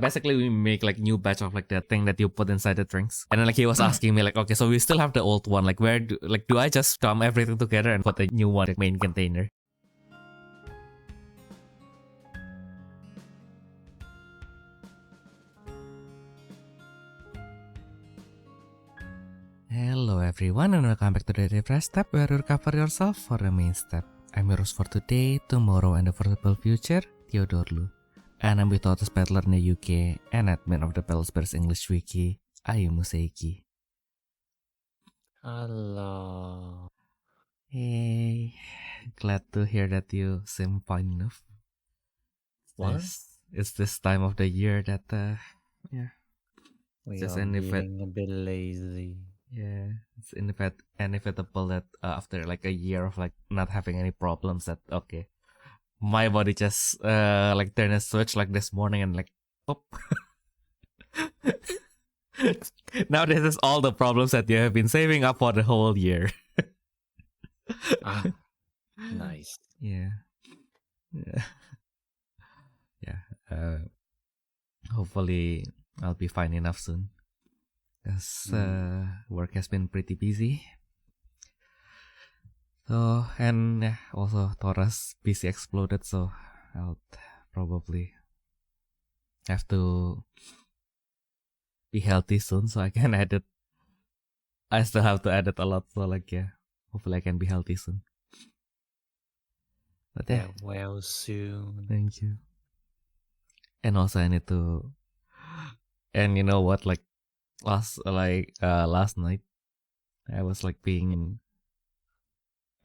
basically we make like new batch of like the thing that you put inside the drinks. And then like he was asking me like, okay, so we still have the old one. Like do I just dump everything together and put the new one in the main container? Hello everyone and welcome back to the Refresh Step where you recover yourself for the main step. I'm your host for today, tomorrow and the foreseeable future, Theodore Lu. And I'm with Otis Battler in the UK and admin of the Battlespears English Wiki, Ayumu Seiki. Hello. Hey, glad to hear that you seem fine enough. What? It's this time of the year that, We just are inevit- being a bit lazy. Yeah, it's inevitable that after like a year of like not having any problems that, okay, my body just like turned a switch like this morning and like, pop. Now this is all the problems that you have been saving up for the whole year. Nice. Yeah. Hopefully I'll be fine enough soon. Because work has been pretty busy. So, and yeah, also Taurus PC exploded, so I'll probably have to be healthy soon so I can edit. I still have to edit a lot, so like, yeah, hopefully I can be healthy soon. But yeah, Get well soon. thank you. And also I need to, and you know what, like last night, I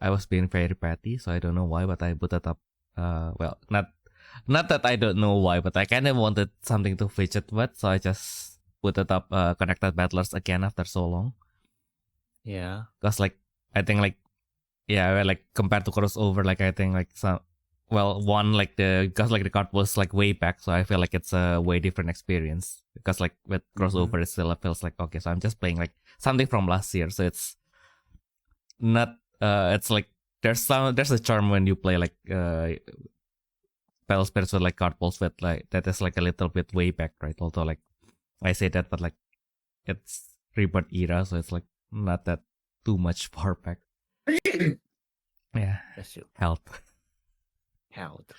was being very petty, so I don't know why, but I booted up, well, not that I don't know why, but I kind of wanted something to fidget with, so I just booted up Connected Battlers again after so long. Yeah. Because like, I think like, yeah, like compared to crossover, like I think like some, well, one like because like the card was like way back, so I feel like it's a way different experience. Because like with crossover, it still feels like, okay, so I'm just playing like something from last year, so it's not. It's like there's a charm when you play like Battlespears with like card pulls with like that is like a little bit way back, right? Although like I say that, but like it's Rebirth era, so it's like not that too much far back. Yeah. That's you. Health. Health.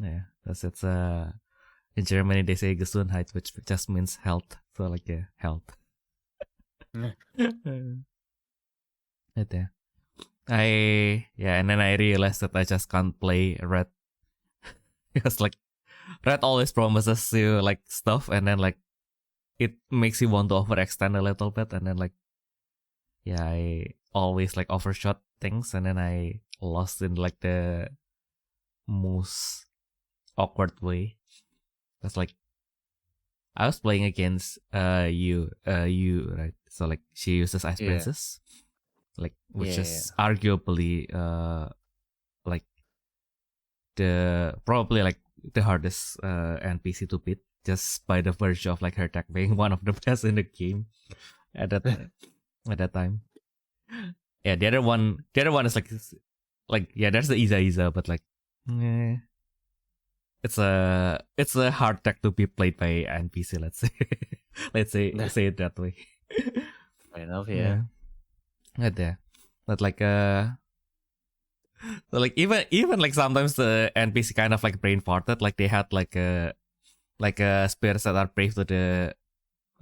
Yeah, because it's in Germany they say Gesundheit, which just means health. So like, yeah, health. But yeah, and then I realized that I just can't play red because like red always promises you like stuff, and then like it makes you want to overextend a little bit, and then like, yeah, I always like overshot things, and then I lost in like the most awkward way. That's like I was playing against you right? So like she uses Ice Princess, like which is arguably like the probably like the hardest NPC to beat, just by the virtue of like her tech being one of the best in the game at that time. Yeah, the other one is like yeah, there's the Iza, but like, it's a hard tech to be played by NPC. Let's say, say it that way. Fair enough. Yeah. But like so like even like sometimes the NPC kind of like brain farted. Like they had like spirits that are brave to the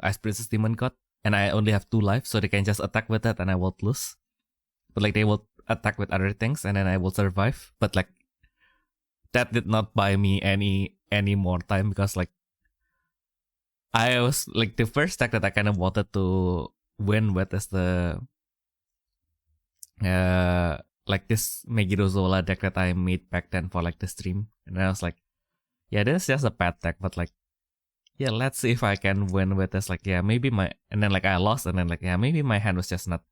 Ice Princess Demon God, and I only have 2 lives, so they can just attack with that, and I won't lose. But like they will attack with other things, and then I will survive. But like that did not buy me any more time, because like I was like the first deck that I kind of wanted to win with is the like this Megiddo Zola deck that I made back then for like the stream, and I was like, yeah, this is just a bad deck, but like, yeah, let's see if I can win with this. Like, yeah, maybe and then like I lost, and then like, yeah, maybe my hand was just not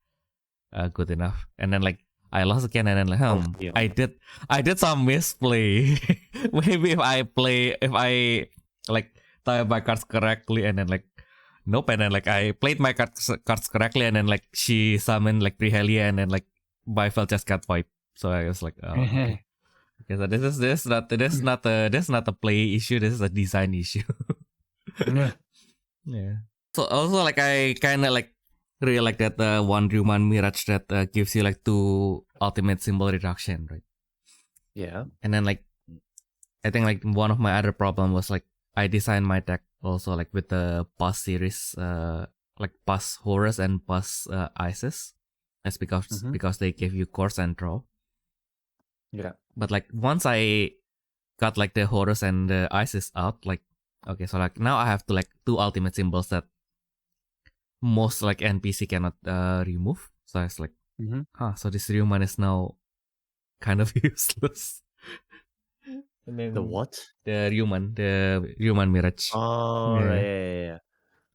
good enough, and then like I lost again, and then like, I did some misplay. Maybe if I like tie my cards correctly, and then like nope, and then like I played my cards correctly, and then like she summoned like Trihelia, and then like Bifel just got wiped. So I was like, oh, okay. Okay, so this is not a play issue. This is a design issue. Yeah. Yeah. So also like I kind of like really like that one Ryuman Mirage that gives you like 2 ultimate symbol reduction, right? Yeah. And then like I think like one of my other problem was like I designed my deck also like with the Pus series, like Pus Horus and Pus Isis. That's because they give you course and draw. Yeah. But like once I got like the Horus and the Isis out, like okay, so like now I have to like 2 ultimate symbols that most like NPC cannot remove. So I was like, so this Ryuman is now kind of useless. And then The what? the Ryuman Mirage. Oh, Yeah. right. Yeah.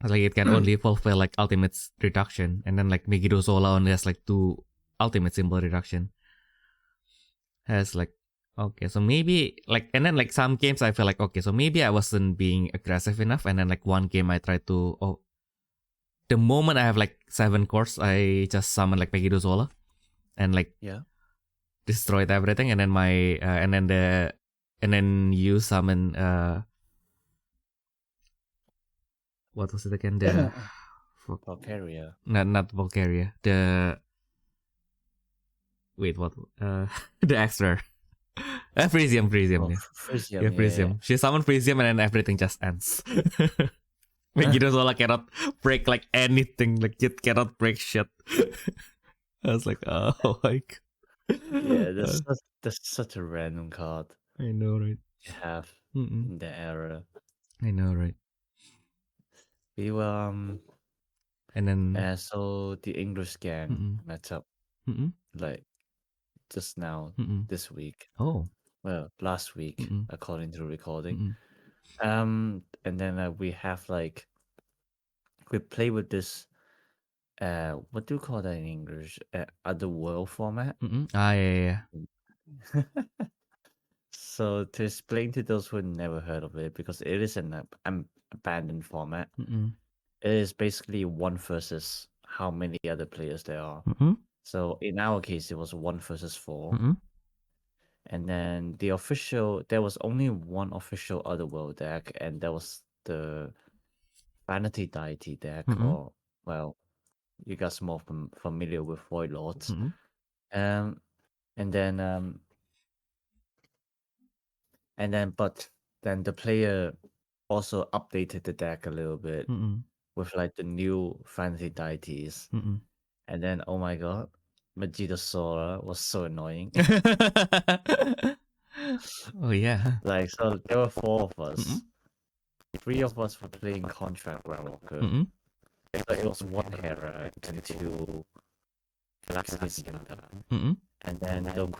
Like it can only fulfill like ultimate reduction, and then like Megiddo Zola only has like 2 ultimate symbol reduction. Has like okay, so maybe like, and then like some games I feel like okay, so maybe I wasn't being aggressive enough, and then like one game I tried to the moment I have like 7 cores, I just summon like Megiddo Zola, and like destroyed everything, and then and then you summon what was it again? The Bulgaria. not Bulgaria. The wait, what? The extra. Frisium. Oh, Yeah. Frisium. Yeah, Frisium. She summoned Frisium and then everything just ends. Megiddo Zola cannot break like anything. Like it cannot break shit. I was like, oh my god. Yeah, that's such a random card I know, right? to have Mm-mm. in the era. I know, right? We were And then so the English gang met up like just now this week. Oh. Well, last week according to the recording. Mm-mm. And then we have like we play with this what do you call that in English? Other world format. Yeah. So to explain to those who never heard of it, because it is an abandoned format, it is basically 1 versus how many other players there are. So in our case, it was 1 versus 4. And then there was only one official Otherworld deck, and that was the Vanity Deity deck, or, well, you guys more familiar with Void Lords. And then the player also updated the deck a little bit with like the new Vanity Deities. And then, oh my god, Megiddo Sora was so annoying. Oh yeah. Like, so there were 4 of us. 3 of us were playing Contract Groundwalker. So it was 1 Hera and 2 Galaxy Scimitar. And then don't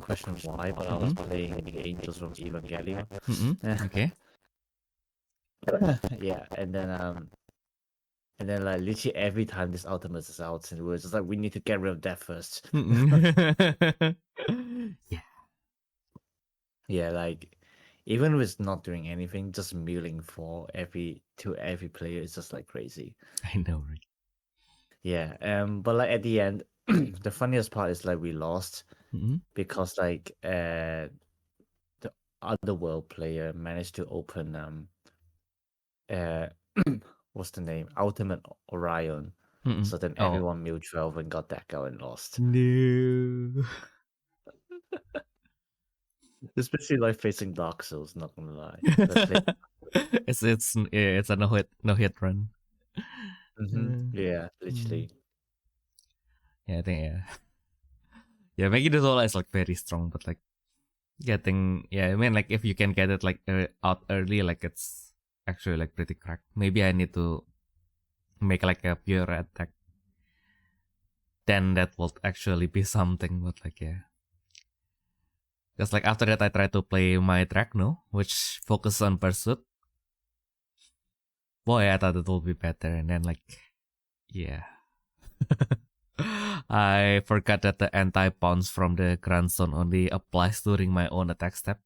question why, but I was playing the Angels from Evangelion. Okay. Yeah, and then like literally every time this ultimate is out, and we were just like, we need to get rid of that first. Yeah. Yeah, like even with not doing anything, just milling to every player is just like crazy. I know, right? Yeah, but like at the end, the funniest part is like we lost because like the other world player managed to open what's the name? Ultimate Orion. So then everyone milled 12 and got that out and lost. No. Especially like facing Dark Souls, not gonna lie. It's a no hit run. Yeah, literally. Yeah, I think yeah, Megiddo Zola is like very strong, but like I mean like if you can get it like out early, like it's actually like pretty cracked. Maybe I need to make like a pure attack. Then that will actually be something, but like yeah. Because like after that I tried to play my Dracno, which focuses on pursuit. Boy, I thought it would be better, and then like yeah. I forgot that the anti-pounce from the grandson only applies during my own attack step.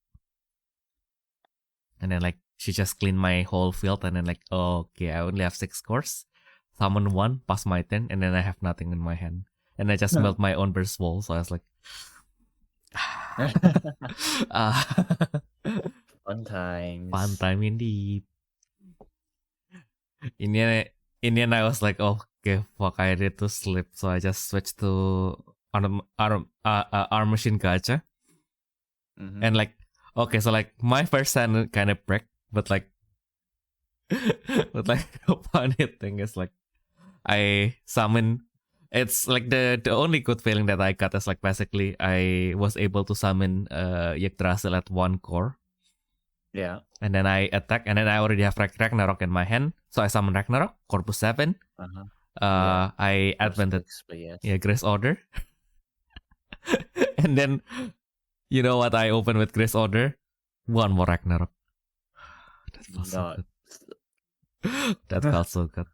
And then like she just cleaned my whole field, and then like okay, I only have 6 cores. Summon 1, pass my turn, and then I have nothing in my hand. And I just melt my own burst wall, so I was like Fun times. Fun time indeed. In the end, I was like, oh, okay, fuck, I need to sleep. So I just switched to arm machine gacha. Mhm. And like, okay, so like my first hand kind of break, but like, the funny thing is like, I summon. It's like the only good feeling that I got is like basically I was able to summon Yggdrasil at 1 core. Yeah. And then I attack, and then I already have Ragnarok in my hand, so I summon Ragnarok, Corpus 7. I advented, Grace Order. And then, you know what I open with Grace Order? One more Ragnarok. That felt so good. That felt so good.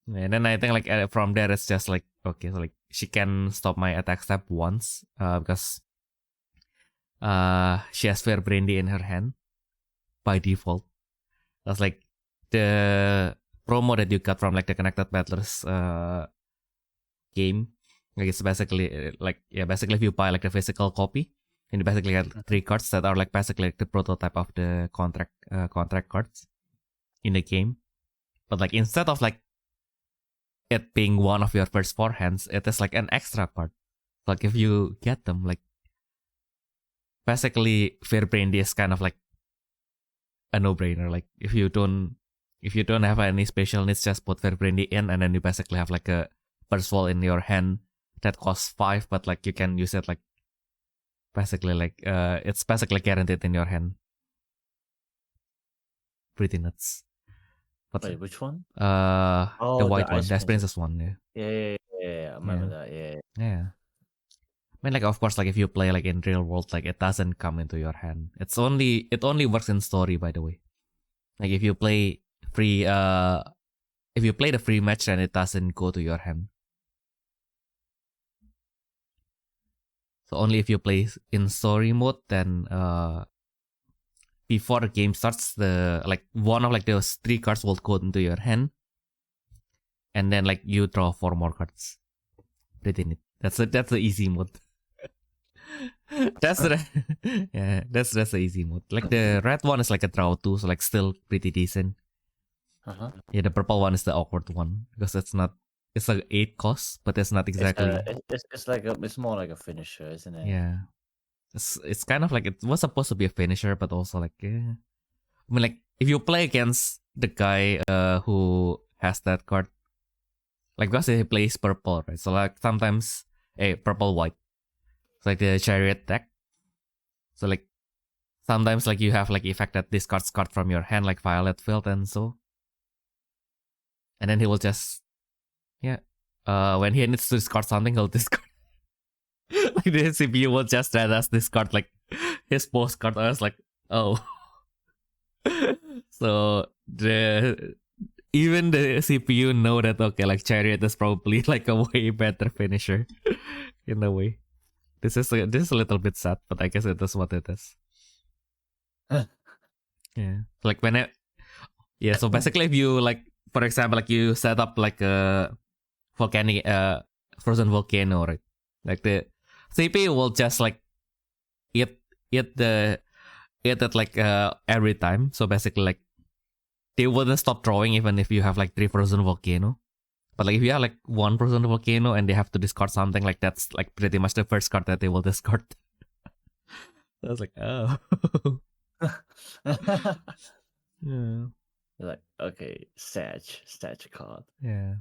And then I think like from there it's just like, okay, so like she can stop my attack step once because she has Fair Brandy in her hand by default. That's like the promo that you got from like the Connected Battlers game. Like it's basically basically if you buy like the physical copy, and you basically have 3 cards that are like basically like the prototype of the contract cards in the game. But like instead of like it being one of your first 4 hands, it is like an extra card. Like if you get them, like basically Fair Brandy is kind of like a no-brainer. Like if you don't have any special needs, just put Fair Brandy in, and then you basically have like a Persual in your hand that costs 5, but like you can use it like basically like it's basically guaranteed in your hand. Pretty nuts. Wait, which one? The white one, the Ice Princess one. Yeah. I remember that. Yeah. I mean, like, of course, like if you play like in real world, like it doesn't come into your hand. It only works in story, by the way. Like if you play the free match, then it doesn't go to your hand. So only if you play in story mode, then before the game starts, the like one of like those 3 cards will go into your hand, and then like you draw 4 more cards. Pretty neat. That's the easy mode. That's the easy mode. Like the red one is like a draw 2, so like still pretty decent. Yeah, the purple one is the awkward one because it's like 8 cost, but it's not exactly. It's more like a finisher, isn't it? Yeah, it's kind of like it was supposed to be a finisher, but also like I mean, like if you play against the guy who has that card, like because he plays purple, right? So like sometimes purple white. It's like the chariot deck. So like sometimes like you have like effect that discards card from your hand, like Violet Field and so. And then he will just when he needs to discard something, he'll discard. Like the CPU will just let us discard like his postcard. I was like, oh. So even the CPU know that okay, like Chariot is probably like a way better finisher in a way. This is a little bit sad, but I guess it is what it is. Yeah, like so basically if you like, for example, like you set up like a volcanic frozen volcano, right? Like the CPU will just like eat it like every time. So basically like they wouldn't stop drawing even if you have like 3 frozen volcano. But like if you have like 1 frozen volcano and they have to discard something, like that's like pretty much the first card that they will discard. I was like, oh. Yeah. Like, okay, Sag card. Yeah.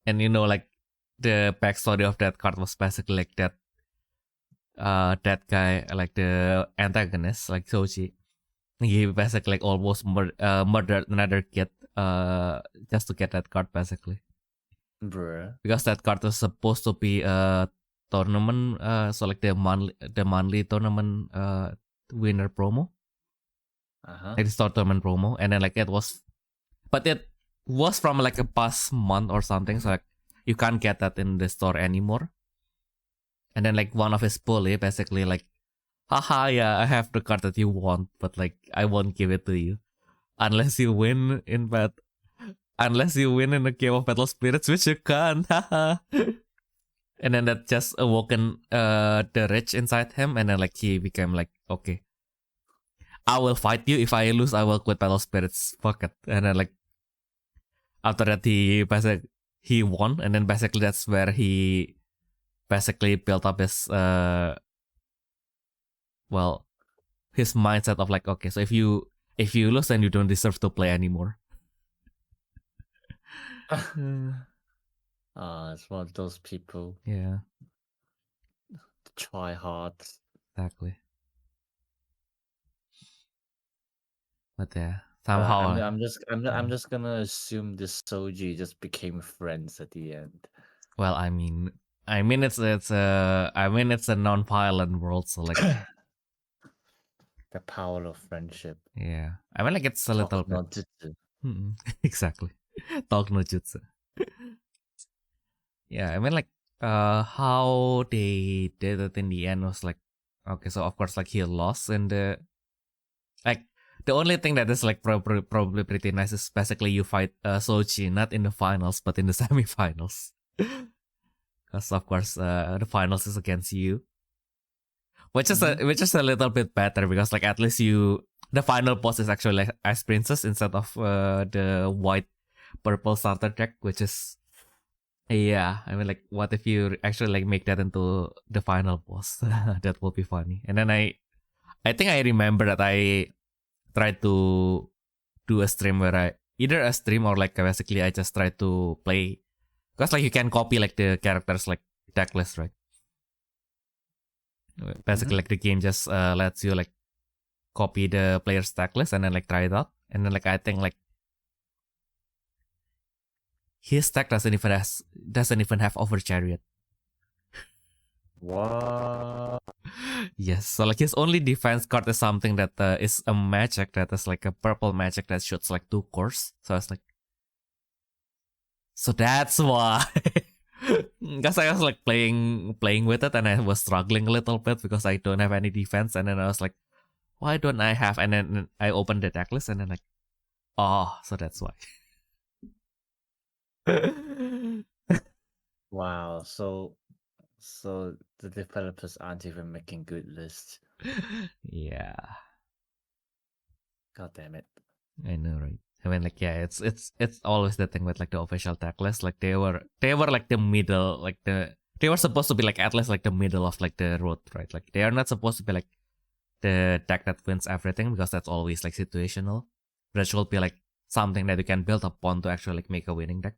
And you know, like the backstory of that card was basically like that guy, like the antagonist, like Sochi, he basically like almost murdered another kid just to get that card basically. Bruh. Because that card was supposed to be a tournament, so like the monthly tournament winner promo. Like the store tournament promo, and then like it was from like a past month or something, so like you can't get that in the store anymore. And then like one of his bully basically like, haha, yeah, I have the card that you want, but like I won't give it to you unless you win in a game of Battle Spirits, which you can't. Haha. And then that just awoken the rage inside him, and then like he became like, okay, I will fight you. If I lose, I will quit Battle Spirits. Fuck it. And then like after that he won, and then basically that's where he basically built up his his mindset of like, okay, so if you lose, then you don't deserve to play anymore. It's one of those people. Yeah. Try hard. Exactly. But yeah, somehow I'm just gonna assume this Soji just became friends at the end. Well, I mean it's a non-violent world, so like the power of friendship. Yeah, I mean like it's a little bit. Exactly. Talk no jutsu. Yeah, I mean like how they did it in the end was like, okay, so of course like he lost, and like the only thing that is like probably pretty nice is basically you fight Sochi not in the finals but in the semifinals, because of course the finals is against you, which is a little bit better, because like at least the final boss is actually like Ice Princess instead of the white purple starter deck, which is. Yeah, I mean, like, what if you actually like make that into the final boss? That will be funny. And then I think I remember that I tried to do a stream where either a stream or like basically I just tried to play, because like you can copy like the characters like deck list, right? Basically, like the game just lets you like copy the player's deck list and then like try it out, and then like I think like. His deck doesn't even have Over Chariot. What? Yes, so like his only defense card is something that is a magic that is like a purple magic that shoots like 2 cores. So I was like, so that's why. Because I was like playing with it and I was struggling a little bit because I don't have any defense, and then I was like, why don't I have? And then I opened the deck list and then like, oh, so that's why. Wow, so the developers aren't even making good lists. Yeah. God damn it. I know, right? I mean, like, yeah, it's always the thing with like the official deck list. Like they were like the middle, like they were supposed to be like at least like the middle of like the road, right? Like they are not supposed to be like the deck that wins everything, because that's always like situational. But it should be like something that you can build upon to actually like make a winning deck.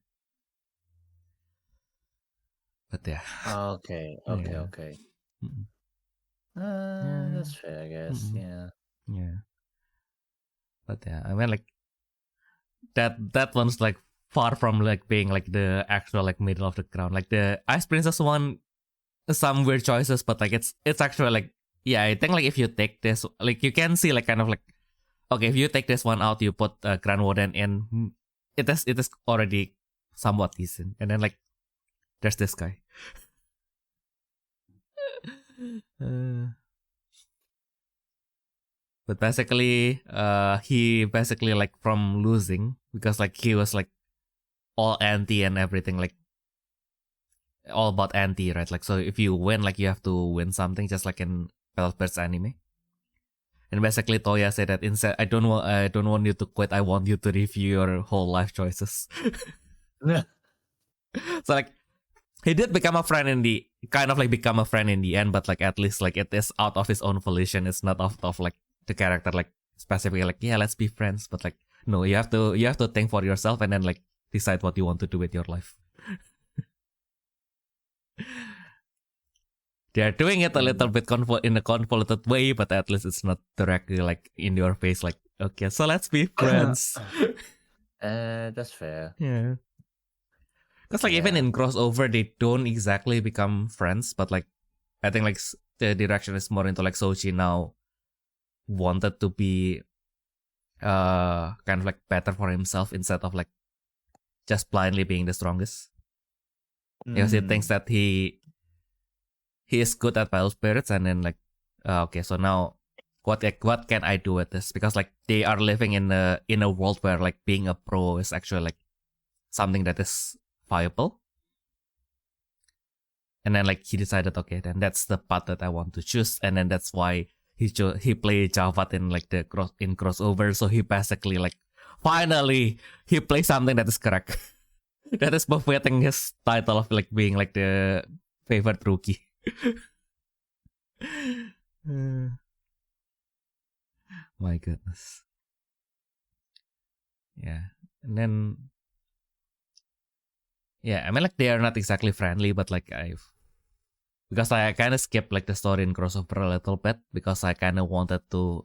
But yeah. Okay. That's fair, I guess. Yeah. But yeah, I mean like that one's like far from like being like the actual like middle of the ground. Like the Ice Princess one, some weird choices, but like it's actually like, yeah, I think like if you take this, like you can see like kind of like, okay, if you take this one out, you put Grand Warden in, it is already somewhat decent. And then like there's this guy. But basically, he basically like from losing, because like he was like all anti and everything, like all about anti, right? Like, so if you win, like you have to win something, just like in Battle Spirits anime. And basically, Toya said that instead, I don't want you to quit. I want you to review your whole life choices. So like, he did become a friend in the end, but like at least like it is out of his own volition. It's not out of like the character like specifically like, yeah, let's be friends. But like, no, you have to think for yourself and then like decide what you want to do with your life. They're doing it a little bit in a convoluted way, but at least it's not directly like in your face. Like, okay, so let's be friends. That's fair. Yeah. Because like even in crossover, they don't exactly become friends, but like I think like the direction is more into like Sochi now wanted to be kind of like better for himself instead of like just blindly being the strongest. Because he thinks that he is good at Battle Spirits, and then like okay, so now what can I do with this? Because like they are living in a world where like being a pro is actually like something that is viable. And then like he decided, okay, then that's the path that I want to choose. And then that's why he played Java in like the crossover. So he basically like finally he plays something that is correct. That is befitting his title of like being like the favorite rookie. My goodness. Yeah. And then yeah, I mean like they are not exactly friendly, but like because I kind of skipped like the story in crossover a little bit because I kind of wanted to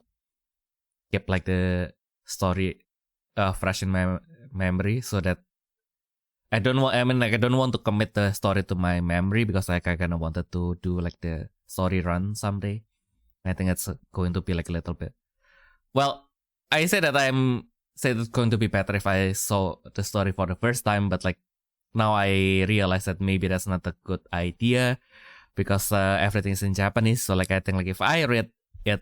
keep like the story fresh in my memory so that I don't want to commit the story to my memory because like I kind of wanted to do like the story run someday. I think it's going to be like a little bit. Well, I say that it's going to be better if I saw the story for the first time, but like now I realize that maybe that's not a good idea because everything's in Japanese. So like I think like if I read it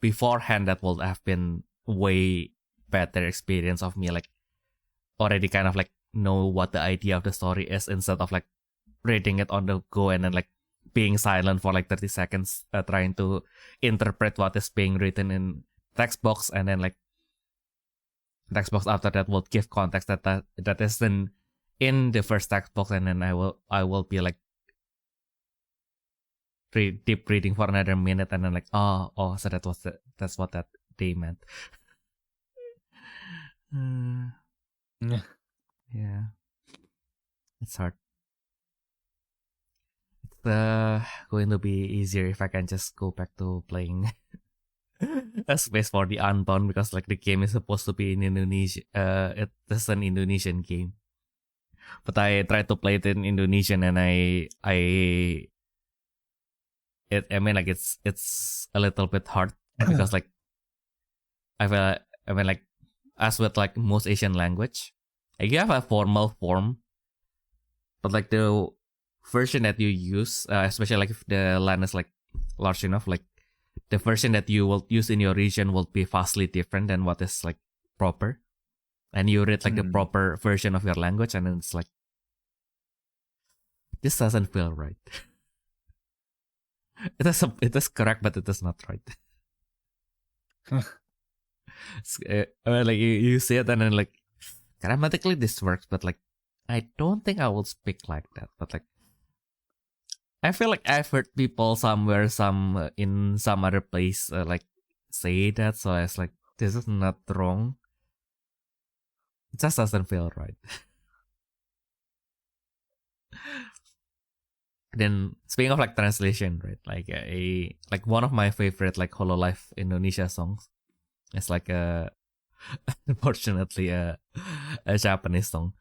beforehand, that would have been way better experience of me like already kind of like know what the idea of the story is instead of like reading it on the go and then like being silent for like 30 seconds trying to interpret what is being written in text box, and then like text box after that will give context that isn't in the first text box, and then I will be like deep reading for another minute, and then like so that's what that they meant. Yeah, it's hard. It's going to be easier if I can just go back to playing a Space for the Unbound because like the game is supposed to be in Indonesia. It is an Indonesian game, but I tried to play it in Indonesian and I mean like it's a little bit hard because like like as with like most Asian language, like you have a formal form, but like the version that you use, especially like if the land is like large enough, like the version that you will use in your region will be vastly different than what is like proper. And you read like the proper version of your language, and then it's like, this doesn't feel right. It is correct, but it is not right. Like you see it, and then like grammatically this works, but like I don't think I will speak like that. But like I feel like I've heard people somewhere, in some other place, like say that. So I was like, this is not wrong. It just doesn't feel right. Then speaking of like translation, right? Like one of my favorite like Hololive Indonesia songs. It's like unfortunately a Japanese song,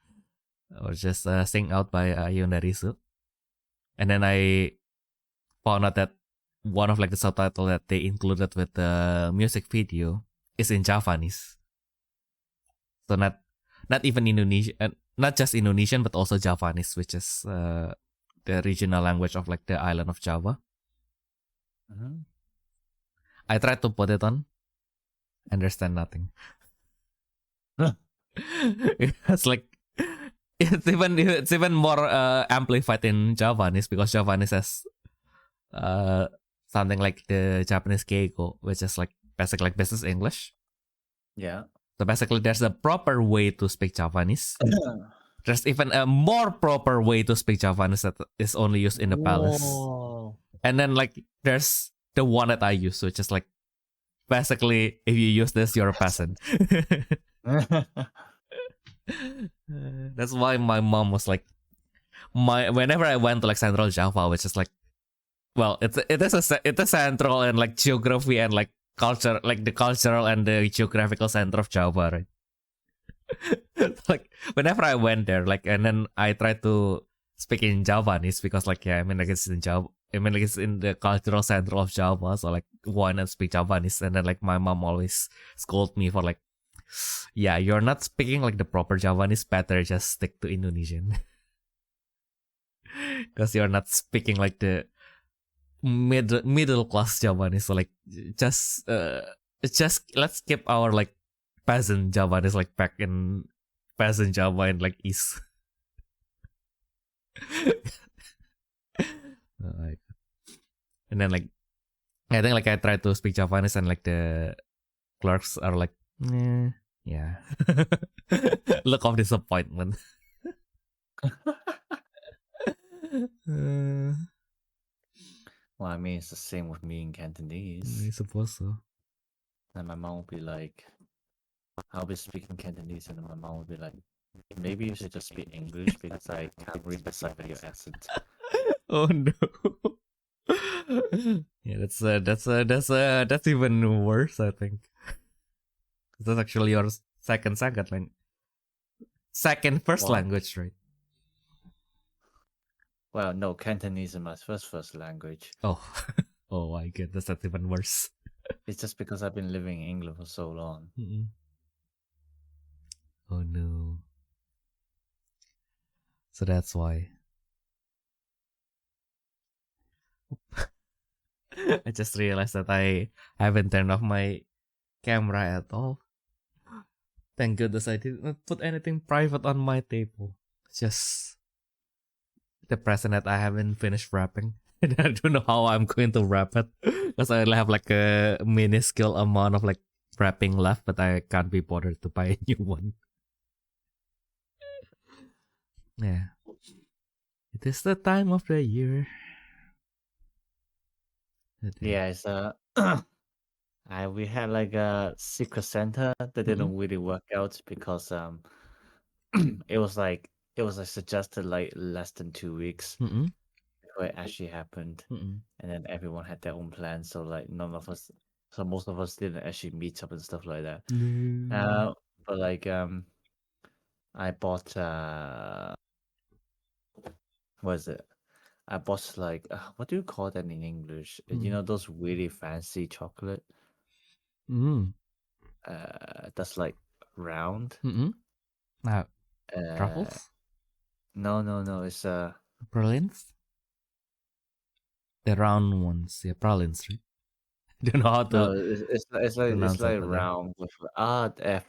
or just sing out by Ayumu. And then I found out that one of like the subtitle that they included with the music video is in Javanese. So not even Indonesian, not just Indonesian, but also Javanese, which is the regional language of like the island of Java. Mm-hmm. I tried to put it on, understand nothing. It's like it's even more amplified in Javanese because Javanese has something like the Japanese Keiko, which is like basically like business English. Yeah. So basically, there's a proper way to speak Javanese. There's even a more proper way to speak Javanese that is only used in the palace. And then like there's the one that I use, which is like basically if you use this, you're a peasant. That's why my mom was like, whenever I went to like Central Java, which is like, well, it is central and like geography and like culture, like the cultural and the geographical center of Java, right? Like whenever I went there, like, and then I tried to speak in Javanese because like, yeah, I mean like it's in Java. I mean like it's in the cultural center of Java, so like why not speak Javanese? And then like my mom always scold me for like, yeah, you're not speaking like the proper Javanese, better just stick to Indonesian. Because you're not speaking like the middle class Javanese. So like just let's keep our like peasant Javanese like back in peasant Java and like East. Like, and then like I think like I tried to speak Japanese and like the clerks are like, yeah, look of disappointment. Well, I mean, it's the same with me in Cantonese. I suppose so. And my mom will be like, I'll be speaking Cantonese, and then my mom will be like, maybe you should just speak English because I can't really decipher your accent. Oh no. Yeah, that's even worse, I think. That's actually your second first language, right? Well, no, Cantonese is my first language. Oh, oh, I get that's even worse. It's just because I've been living in England for so long. Oh no. So that's why. I just realized that I haven't turned off my camera at all. Thank goodness I didn't put anything private on my table. It's just the present that I haven't finished wrapping. I don't know how I'm going to wrap it because I only have like a minuscule amount of like wrapping left, but I can't be bothered to buy a new one. Yeah. It is the time of the year. Yeah, it's we had like a secret Santa that didn't really work out because it was like suggested like less than 2 weeks before it actually happened, and then everyone had their own plans. So like most of us didn't actually meet up and stuff like that. But like I bought what is it? I bought like what do you call that in English? You know those really fancy chocolate. That's like round. Truffles? No. It's Pralines? The round ones, yeah, pralines, right? Don't know how to. no. It's like that. round with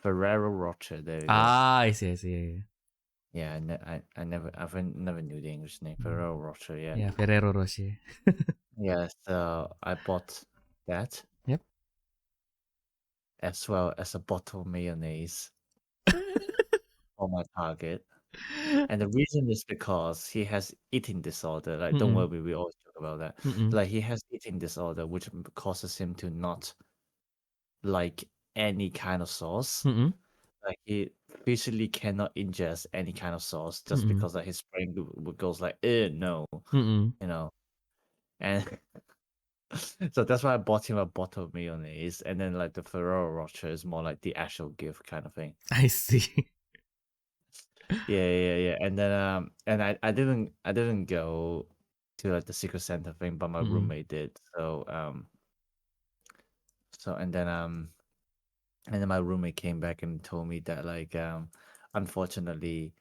Ferrero Rocher. There you go. I see. Yeah, I never knew the English name Ferrero Rocher. Yeah. Yeah, Ferrero Rocher. Yeah. So I bought that. Yep. As well as a bottle of mayonnaise for my target. And the reason is because he has eating disorder. Like, don't worry, we always talk about that. Like, he has eating disorder, which causes him to not like any kind of sauce. Like, he physically cannot ingest any kind of sauce just because like his brain goes like, no, you know. And so that's why I bought him a bottle of mayonnaise, and then like the Ferrero Rocher is more like the actual gift kind of thing. I see. Yeah. And then and I didn't go to like the secret Santa thing, but my roommate did. So and then my roommate came back and told me that like unfortunately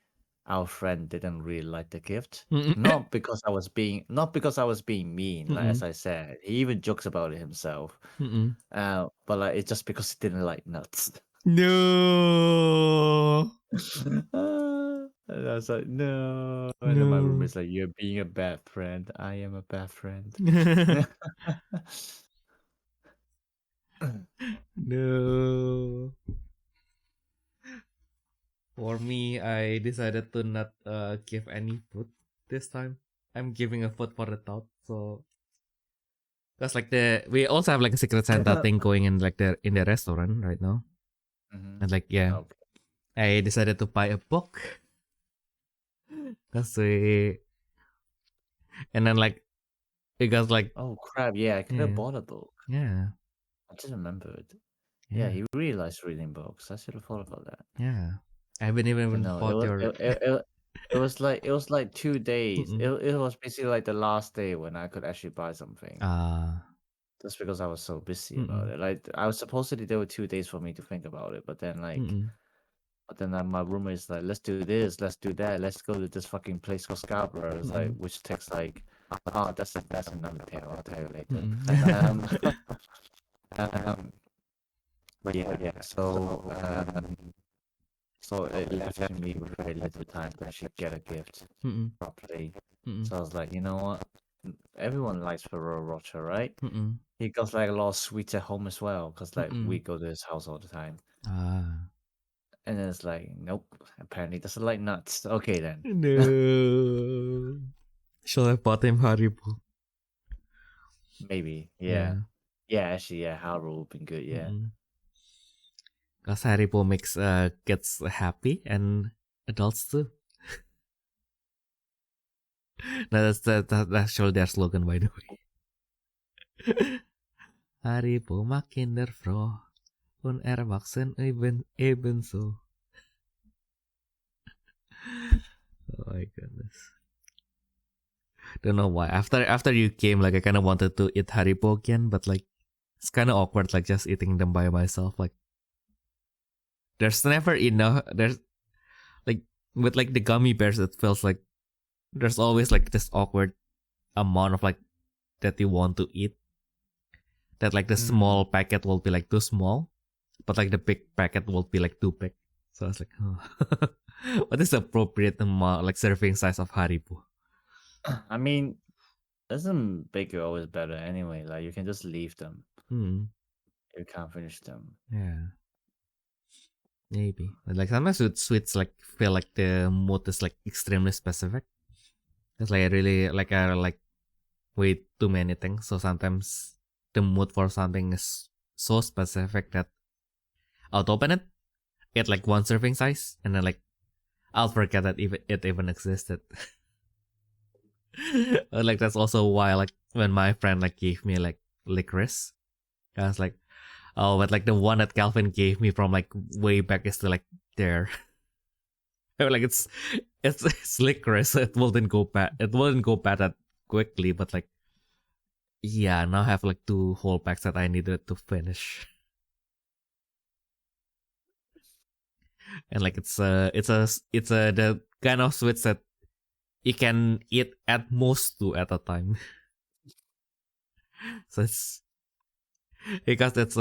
our friend didn't really like the gift. Not because I was being mean, like as I said. He even jokes about it himself. But like it's just because he didn't like nuts. No. And I was like, no. And then my roommate's like, you're being a bad friend. I am a bad friend. No. For me, I decided to not give any food this time. I'm giving a food for the thought. So, because like we also have like a secret Santa thing going in like in the restaurant right now, and like yeah, Okay. I decided to buy a book. Cause and then like it got like Oh crap! Yeah, I could have bought a book. Yeah, I just remembered. Yeah, he really likes reading books. I should have thought about that. Yeah, I haven't even bought your. It was like 2 days. It was basically like the last day when I could actually buy something. Just because I was so busy about it. Like I was supposedly there were 2 days for me to think about it, but then like. But then my roommate's like, let's do this, let's do that, let's go to this fucking place called Scarborough. It's like, which takes like, oh, that's another tale. I'll tell you later. But yeah. So it left me with very little time to actually get a gift properly. So I was like, you know what? everyone likes Ferrero Rocher, right? Mm-mm. He got like a lot of sweets at home as well, because like we Mm-mm. go to his house all the time. Ah. And then it's like, nope, apparently doesn't like nuts. Okay then. No. Shall I bought him Haribo? Maybe, yeah. Yeah. Yeah, actually, yeah, Haru would been good, yeah. Because Haribo makes kids happy and adults too. That's actually their slogan, by the way. Haribo maakt kindervrouw. Und erwachsen ebenso. Oh my goodness. Don't know why. After you came, like I kind of wanted to eat Haribo again, but like it's kind of awkward, like just eating them by myself. Like there's never enough. There's like with like the gummy bears, it feels like there's always like this awkward amount of like that you want to eat. That like the small packet will be like too small, but like the big packet will be like too big. So I was like, oh. What is the appropriate amount, like serving size of Haribo? I mean, isn't bigger always better anyway? Like you can just leave them. You can't finish them. Yeah. Maybe. But like sometimes with sweets like feel like the mood is like extremely specific. It's like I really like I like way too many things. So sometimes the mood for something is so specific that I'll open it, get like one serving size, and then like I'll forget that it even existed. Like that's also why like when my friend like gave me like licorice, I was like, oh, but like the one that Calvin gave me from like way back is still like there. Like it's licorice. So it wouldn't go bad. It wouldn't go bad that quickly, but like yeah, now I have like 2 whole packs that I needed to finish. And like it's the kind of sweets that you can eat at most 2 at a time. So it's because it's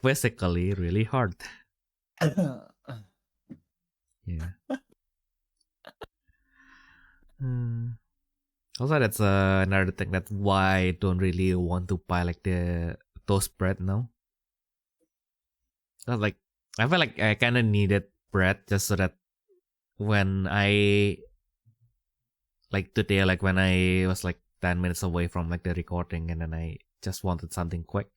physically really hard. Yeah. Also, that's another thing that's why I don't really want to buy like the toast bread now. Cause like I feel like I kind of needed bread just so that when I like today, like when I was like 10 minutes away from like the recording, and then I just wanted something quick,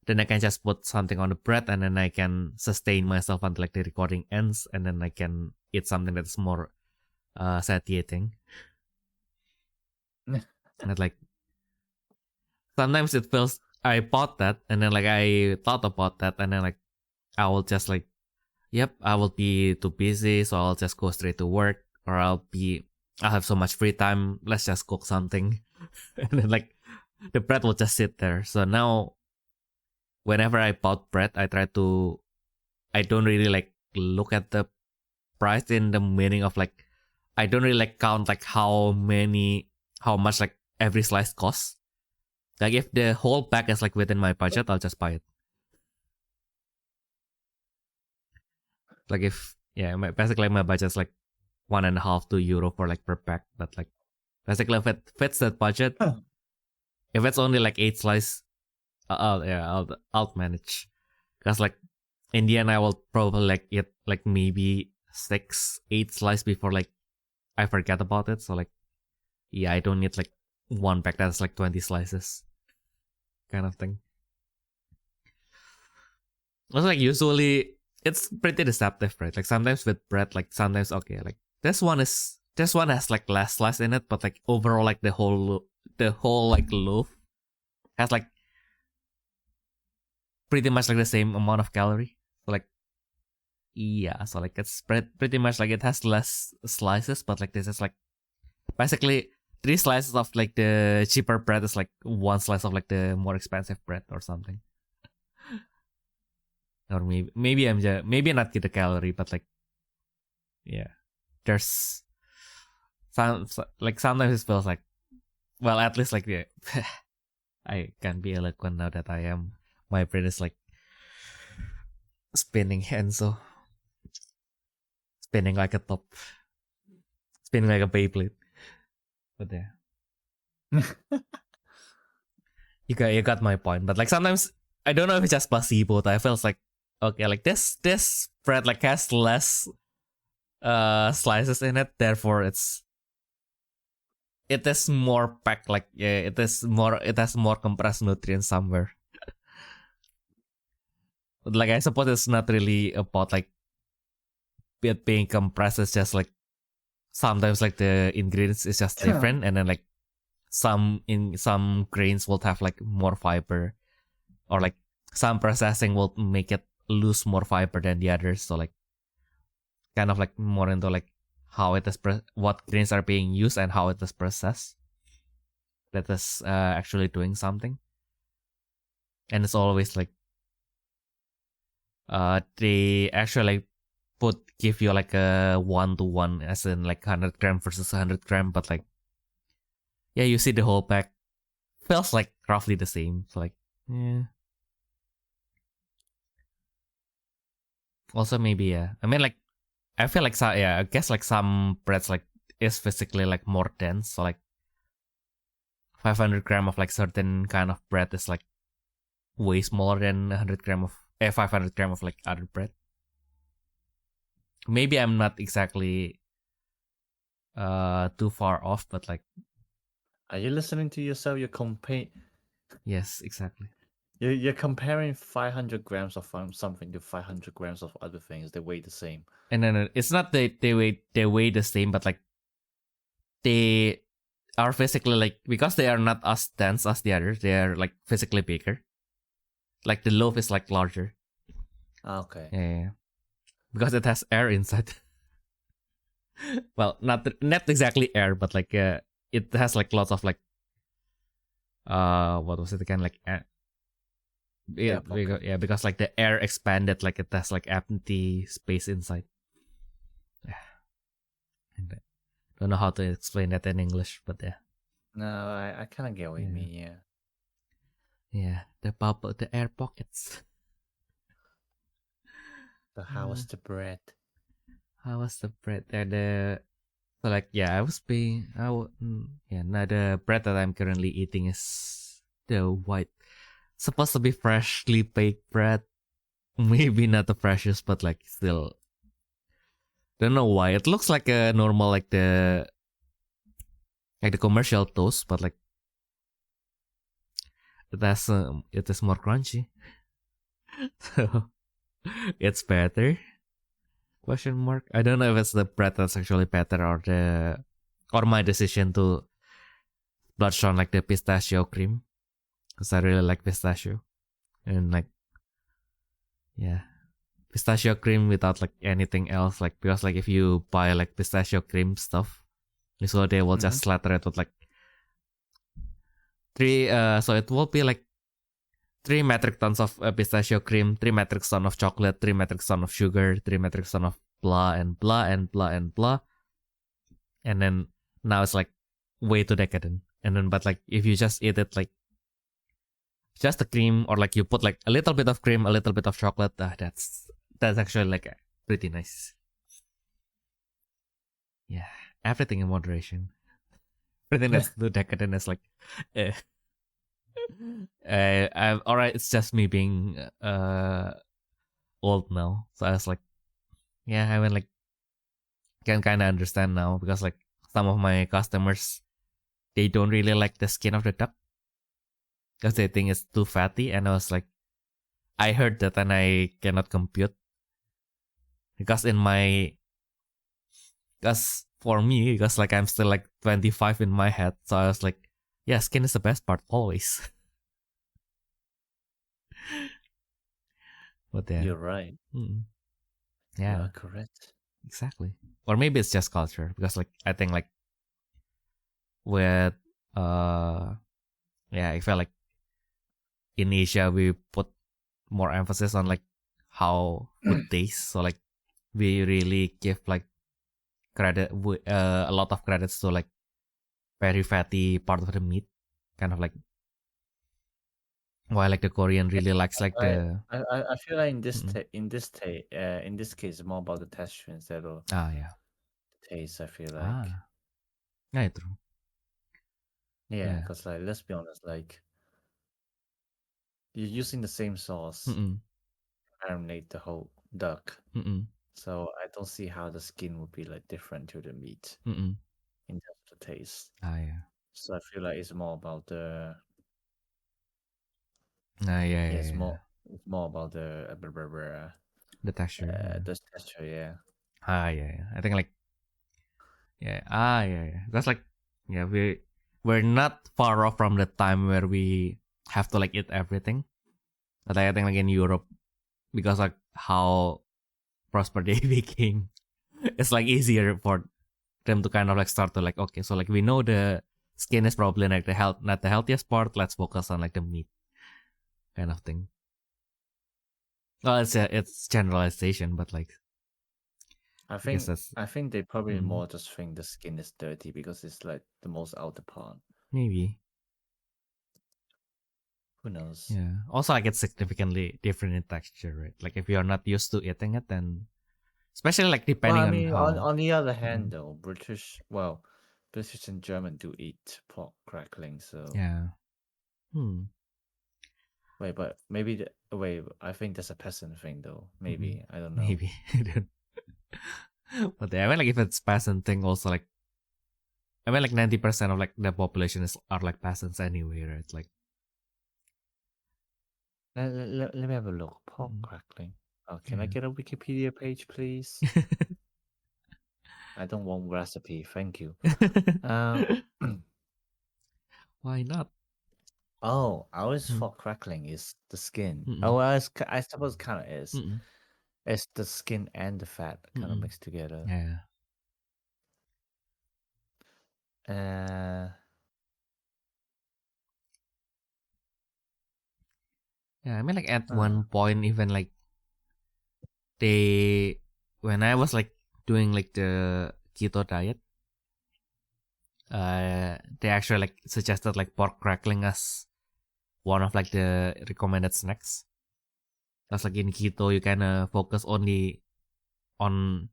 then I can just put something on the bread, and then I can sustain myself until like the recording ends, and then I can eat something that's more satiating. And like sometimes it feels I bought that, and then like I thought about that, and then like I will just like, yep, I will be too busy, so I'll just go straight to work, or I'll have so much free time, let's just cook something. And then like the bread will just sit there. So now whenever I bought bread, I don't really like look at the price in the meaning of like, I don't really like count like how much like every slice costs. Like if the whole pack is like within my budget, I'll just buy it. Like if basically my budget's like €1.5 for like per pack, but like basically if it fits that budget, if it's only like 8 slice, I'll manage. Cause like in the end I will probably like eat like maybe 6-8 slice before like I forget about it. So like yeah, I don't need like one pack that's like 20 slices, kind of thing. Also like usually it's pretty deceptive, right? Like sometimes with bread, like sometimes okay, like this one has like less slice in it, but like overall like the whole like loaf has like pretty much like the same amount of calorie. So like yeah, so like it's pretty much like it has less slices, but like this is like basically 3 slices of like the cheaper bread is like 1 slice of like the more expensive bread or something. Or maybe maybe not get the calorie, but like yeah, there's like sometimes it feels like, well, at least like yeah, I can be eloquent now that my brain is like spinning, and so spinning like a top, spinning like a Beyblade. But yeah, You got my point. But like sometimes I don't know if it's just placebo. But I feel like okay, like this bread like has less slices in it, therefore it is more packed. Like yeah, it has more compressed nutrients somewhere. Like I suppose it's not really about like it being compressed. It's just like sometimes like the ingredients is just different, and then like some grains will have like more fiber, or like some processing will make it lose more fiber than the others. So like kind of like more into like how it is what grains are being used and how it is processed. That is actually doing something, and it's always like they actually like give you like a 1-to-1, as in like 100 gram versus 100 gram, but like yeah, you see the whole pack feels like roughly the same. So like yeah. Also maybe yeah. I mean like I feel like I guess like some breads like is physically like more dense. So like 500 gram of like certain kind of bread is like way smaller than 500 gram of like other bread. Maybe I'm not exactly too far off, but like are you listening to yourself? Yes, exactly. You're comparing 500 grams of something to 500 grams of other things. They weigh the same. And then it's not that they weigh the same, but like they are physically like, because they are not as dense as the others, they are like physically bigger. Like the loaf is like larger. Okay. Yeah. Because it has air inside. Well, not exactly air, but like it has like lots of like what was it again, like because like the air expanded, like it has like empty space inside. Yeah. And don't know how to explain that in English, but yeah. No, I kind of get what you mean. Yeah. Yeah, the air pockets. So how was the bread? How was the bread? So like yeah, now the bread that I'm currently eating is the white, supposed to be freshly baked bread. Maybe not the freshest, but like still, don't know why it looks like a normal like the commercial toast, but like it is more crunchy. So it's better. Question mark. I don't know if it's the bread that's actually better, or my decision to splurge on like the pistachio cream, because I really like pistachio, and like yeah, pistachio cream without like anything else, like because like if you buy like pistachio cream stuff, so they will just slather it with like so it will be like 3 metric tons of pistachio cream, 3 metric tons of chocolate, 3 metric tons of sugar, 3 metric tons of blah and blah and blah and blah. And then now it's like way too decadent. And then, but like if you just eat it like just the cream, or like you put like a little bit of cream, a little bit of chocolate, that's actually like pretty nice. Yeah, everything in moderation. Everything that's too decadent is like, alright, it's just me being old now. So I was like, yeah, I mean like can kind of understand now, because like some of my customers, they don't really like the skin of the duck because they think it's too fatty, and I was like, I heard that and I cannot compute, because for me, because like I'm still like 25 in my head, so I was like, yeah, skin is the best part always. But yeah, you're right. Yeah, you are correct. Exactly. Or maybe it's just culture, because like I think like with I felt like in Asia we put more emphasis on like how food tastes. So like we really give like a lot of credits to like very fatty part of the meat, kind of like, while like the Korean really likes like I feel like in this case it's more about the texture instead of yeah taste. I feel like yeah, true. Yeah, because like let's be honest, like you're using the same sauce Mm-mm. to marinate the whole duck. Mm-mm. So I don't see how the skin would be like different to the meat Mm-mm. in terms of taste. Yeah. So I feel like it's more about the Yeah. it's more about the The texture. the texture. Yeah. Yeah. I think like yeah. Because like yeah, we're not far off from the time where we have to like eat everything. But I think like in Europe, because like how prosper they became, it's like easier for them to kind of like start to like, okay, so like we know the skin is probably like the health, not the healthiest part. Let's focus on like the meat kind of thing. Well, it's generalization, but like I guess think that's I think they probably more just think the skin is dirty because it's like the most outer part. maybe. Who knows? Yeah. Also, like it's significantly different in texture, right? Like if you're not used to eating it, then especially like Well, depending I on mean, how. on the other hand, though, British and German do eat pork crackling. So Yeah. wait, but maybe wait. I think that's a peasant thing, though. Maybe I don't know. Maybe. But yeah, I mean, like if it's peasant thing, also like I mean, like 90% of like the population are like peasants anyway, right? Like. Let me have a look. Pork crackling. Oh, can I get a Wikipedia page, please? I don't want recipe. Thank you. Why not? Oh, I always thought crackling is the skin. Mm-mm. Oh, I suppose kind of is. Mm-mm. It's the skin and the fat kind of mixed together. Yeah. Yeah, I mean, like at one point, even like when I was like doing like the keto diet, they actually like suggested like pork crackling as one of like the recommended snacks. Because like in keto, you kind of focus only on,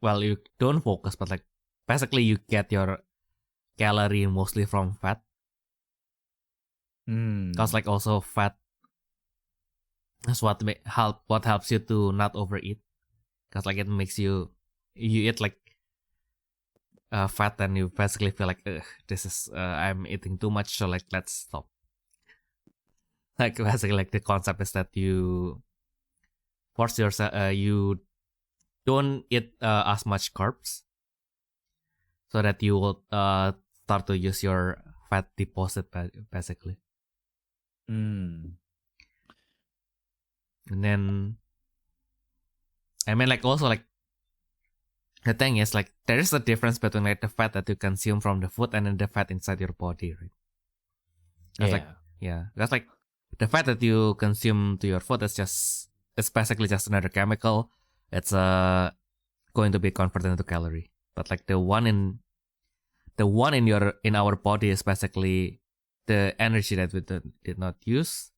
well, you don't focus, but like basically you get your calorie mostly from fat. Because like also fat is what helps you to not overeat. Because like it makes you eat like fat and you basically feel like this is I'm eating too much, so like let's stop. Like basically like the concept is that you force yourself, you don't eat as much carbs, so that you will start to use your fat deposit basically. And then I mean like also like the thing is like there is a difference between like the fat that you consume from the food and then the fat inside your body, right? That's like that's like the fat that you consume to your food is just, it's basically just another chemical. It's going to be converted into calorie. But like the one in our body is basically the energy that we did not use.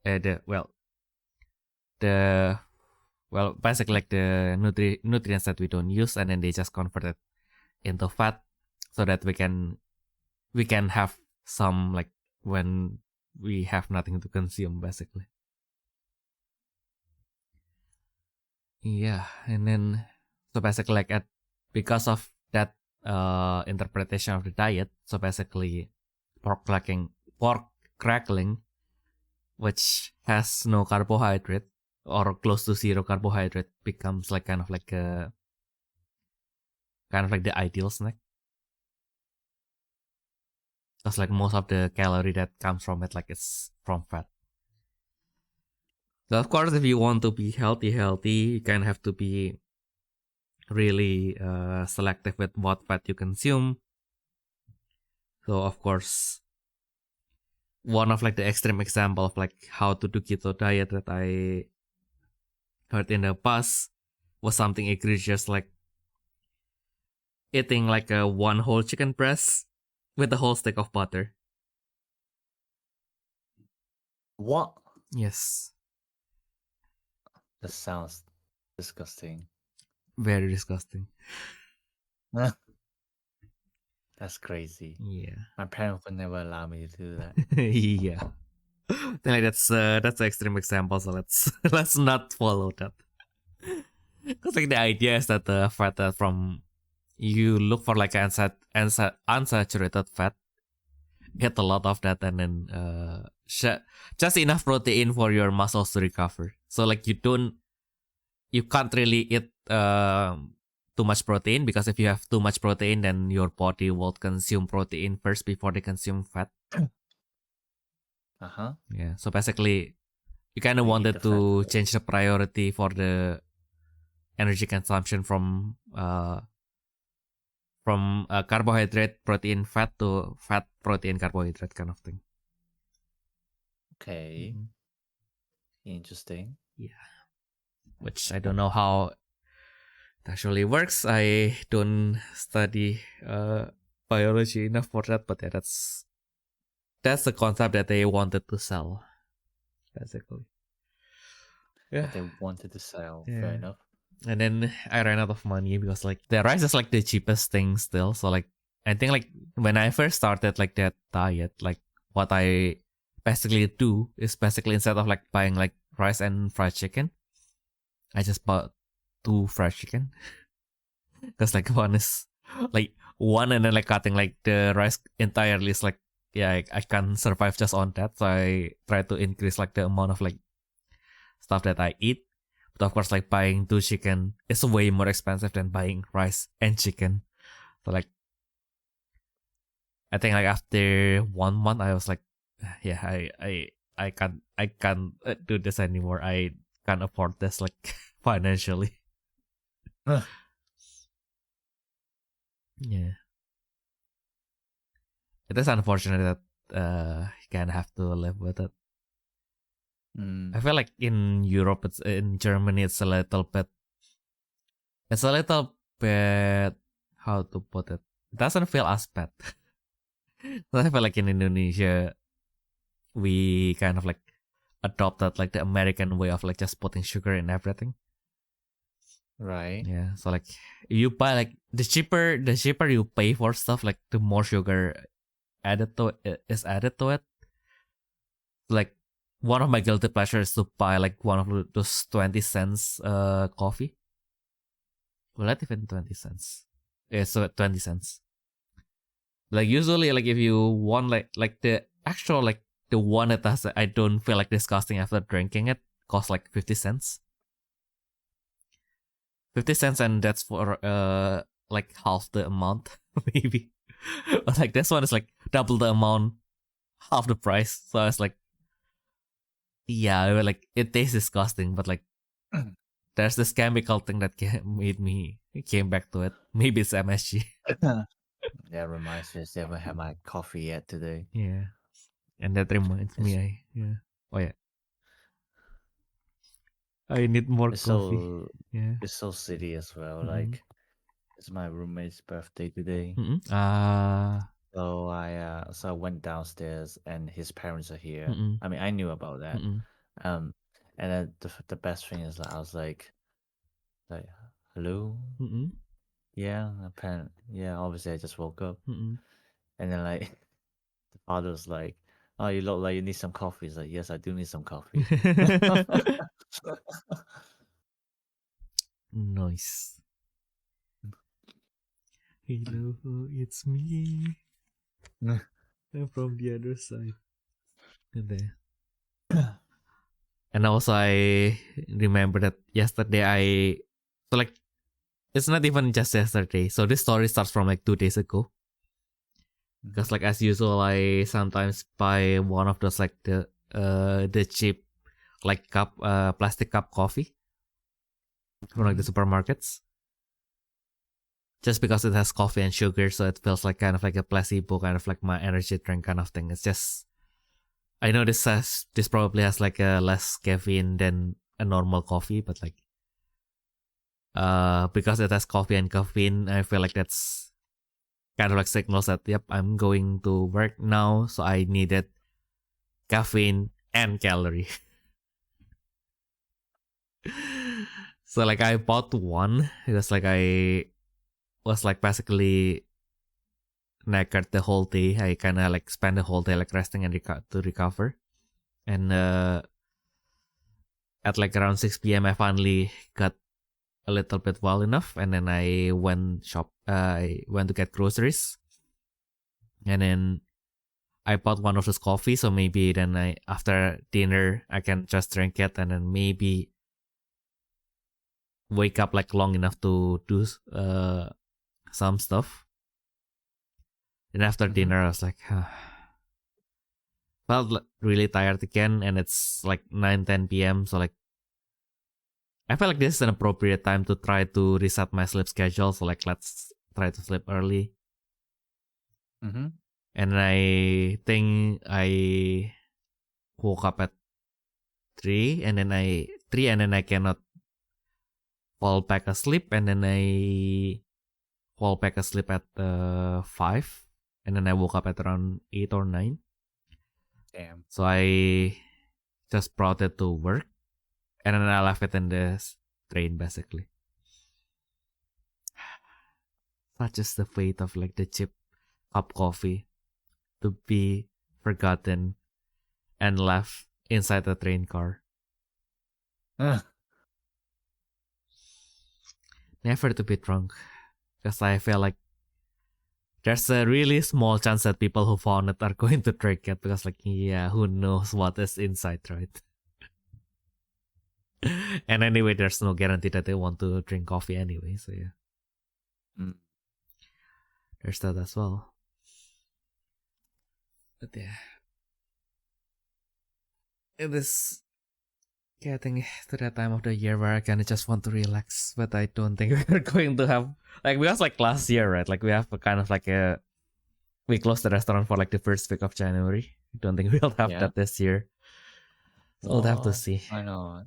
Basically like the nutrients that we don't use, and then they just convert it into fat, so that we can have some like when we have nothing to consume basically. Yeah, and then so basically like because of that interpretation of the diet, so basically pork crackling, which has no carbohydrate or close to zero carbohydrate, becomes like kind of like the ideal snack. Because like most of the calorie that comes from it, like it's from fat. So of course, if you want to be healthy, you kind of have to be really selective with what fat you consume. So of course, one of like the extreme example of like how to do keto diet that I heard in the past was something egregious, like eating like a one whole chicken breast with a whole stick of butter. What? Yes. That sounds disgusting. Very disgusting. That's crazy. Yeah. My parents would never allow me to do that. Yeah. I think like that's an extreme example, so let's not follow that. Because like the idea is that the fat that from you look for like unsaturated fat, get a lot of that, and then just enough protein for your muscles to recover. So like you can't really eat too much protein, because if you have too much protein, then your body will consume protein first before they consume fat. Yeah. So basically, you kind of wanted to change the priority for the energy consumption from carbohydrate, protein, fat to fat, protein, carbohydrate kind of thing. Okay. Interesting. Yeah. Which I don't know how it actually works. I don't study biology enough for that, but yeah, that's the concept that they wanted to sell, basically. Yeah. That they wanted to sell. Yeah. Fair enough. And then I ran out of money because like the rice is like the cheapest thing still. So like I think like when I first started like that diet, like what I basically do is basically instead of like buying like rice and fried chicken, I just bought 2 fried chicken. Because like one is like one, and then like cutting like the rice entirely is like, yeah, I can't survive just on that. So I try to increase like the amount of like stuff that I eat. But of course, like buying 2 chicken is way more expensive than buying rice and chicken. So like, I think like after 1 month, I was like, yeah, I can't do this anymore. I can't afford this like financially. Yeah. It is unfortunate that you kind of have to live with it. I feel like in Europe, in Germany, it's a little bit, how to put it? It doesn't feel as bad. So I feel like in Indonesia, we kind of like adopted like the American way of like just putting sugar in everything. Right. Yeah. So like you buy like the cheaper you pay for stuff, like the more sugar is added to it. Like one of my guilty pleasures is to buy like one of those 20 cents coffee. Well, not even 20 cents. Yeah, so 20 cents. Like usually like if you want like the actual like the one that has, I don't feel like disgusting after drinking it, costs like 50 cents. 50 cents, and that's for like half the amount maybe. But like this one is like double the amount, half the price. So I was like, yeah, like it tastes disgusting, but like there's this chemical thing that made me came back to it. Maybe it's MSG. Yeah, reminds me. I haven't had my coffee yet today. Yeah, and that reminds me. Oh yeah, I need more coffee. Yeah, it's so silly as well. Like it's my roommate's birthday today. So I went downstairs and his parents are here. I mean, I knew about that. And then the best thing is that I was like, hello. Yeah, apparently, yeah. Obviously, I just woke up, and then like the father was like, "Oh, you look like you need some coffee." He's like, "Yes, I do need some coffee." Nice. Hello, it's me. I'm from the other side. There. And also, I remember that yesterday so like it's not even just yesterday. So this story starts from like 2 days ago. Because like as usual, I sometimes buy one of those like the cheap like plastic cup coffee from like the supermarkets. Just because it has coffee and sugar, so it feels like kind of like a placebo, kind of like my energy drink kind of thing. It's just, I know this probably has like a less caffeine than a normal coffee, but like because it has coffee and caffeine, I feel like that's kind of like signals that yep, I'm going to work now, so I needed caffeine and calorie. So like I bought one because like I was like basically knackered the whole day. I kind of like spent the whole day like resting and to recover. And at like around 6 p.m. I finally got a little bit well enough, and then I went to get groceries, and then I bought one of those coffee. So maybe then after dinner I can just drink it, and then maybe wake up like long enough to do some stuff. And after dinner I was like, felt really tired again, and it's like 9-10 p.m. So like I feel like this is an appropriate time to try to reset my sleep schedule. So like let's try to sleep early. And I think I woke up at 3, and then I cannot fall back asleep, and then I fall back asleep at 5, and then I woke up at around 8 or 9. Damn. So I just brought it to work, and then I left it in the train basically. Such is the fate of like the cheap cup coffee, to be forgotten and left inside the train car. Never to be drunk, because I feel like there's a really small chance that people who found it are going to drink it, because like, yeah, who knows what is inside, right? And anyway, there's no guarantee that they want to drink coffee anyway, so yeah. There's that as well. But yeah, it is getting to that time of the year where I kind of just want to relax, but I don't think we're going to have, like, because like last year, right? Like we have a kind of like we closed the restaurant for like the first week of January. I don't think we'll have that this year. So we'll have to see. I know.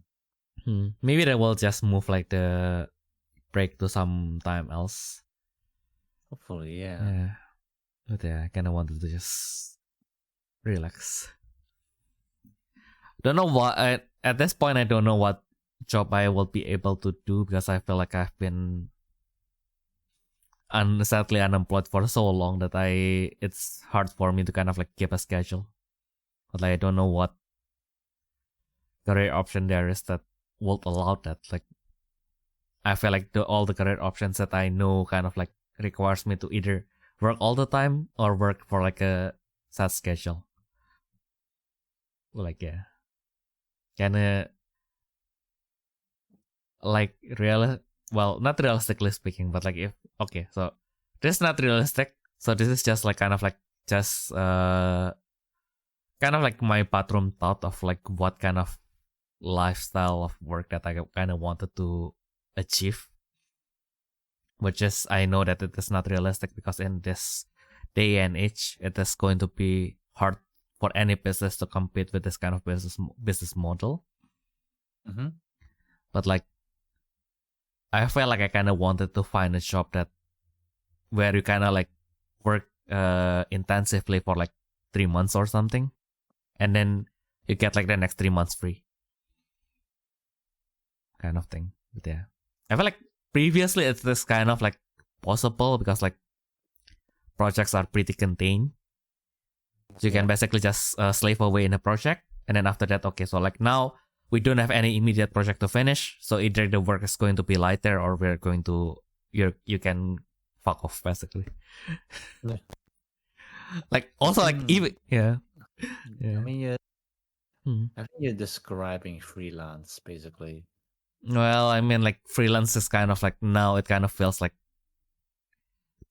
Maybe they will just move like the break to some time else. Hopefully, yeah. Yeah. But yeah, I kind of wanted to just relax. Don't know what at this point. I don't know what job I will be able to do, because I feel like I've been sadly unemployed for so long that it's hard for me to kind of like keep a schedule. But like I don't know what career option there is that will allow that. Like I feel like all the career options that I know kind of like requires me to either work all the time or work for like a set schedule. Like yeah, kinda like not realistically speaking, but like so this is not realistic. So this is just like kind of like just kind of like my bathroom thought of like what kind of lifestyle of work that I kind of wanted to achieve, which is I know that it is not realistic, because in this day and age it is going to be hard for any business to compete with this kind of business model. But like I felt like I kind of wanted to find a job that where you kind of like work intensively for like 3 months or something, and then you get like the next 3 months free, kind of thing. But yeah, I feel like previously it's this kind of like possible, because like projects are pretty contained, so you can basically just slave away in a project, and then after that, okay, so like now we don't have any immediate project to finish, so either the work is going to be lighter, or we're going to you can fuck off basically. Like also like even yeah. I mean, I think you're describing freelance basically. Well, I mean, like freelance is kind of like now it kind of feels like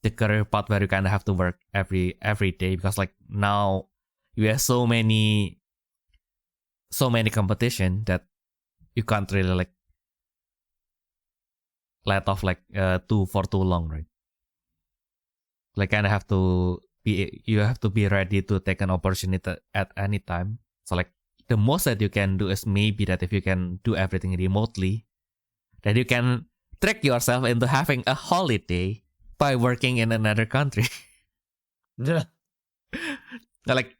the career path where you kind of have to work every day, because like now you have so many competition that you can't really like let off like for too long, right? Like kind of you have to be ready to take an opportunity at any time. So like the most that you can do is maybe that if you can do everything remotely, then you can trick yourself into having a holiday by working in another country. Yeah. Like,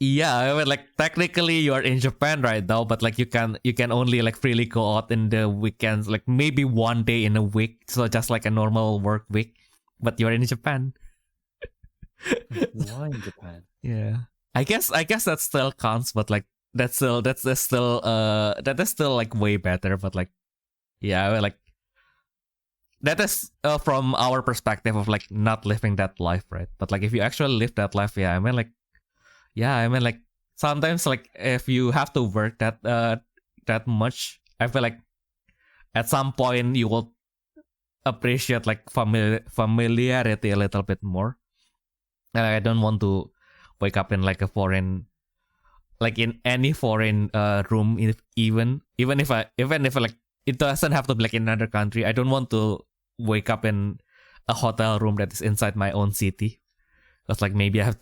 yeah, I mean, like technically you are in Japan right now, but like you can only like freely go out in the weekends, like maybe one day in a week, so just like a normal work week, but you're in Japan. Why in Japan? Yeah, I guess that still counts, but like that's still that is still like way better. But like, yeah, like that is from our perspective of like not living that life, right? But like if you actually live that life, yeah, I mean like sometimes like if you have to work that much, I feel like at some point you will appreciate like familiarity a little bit more. And I don't want to wake up in like a foreign, like in any foreign room, even if like it doesn't have to be like in another country. I don't want to wake up in a hotel room that is inside my own city. Because like maybe I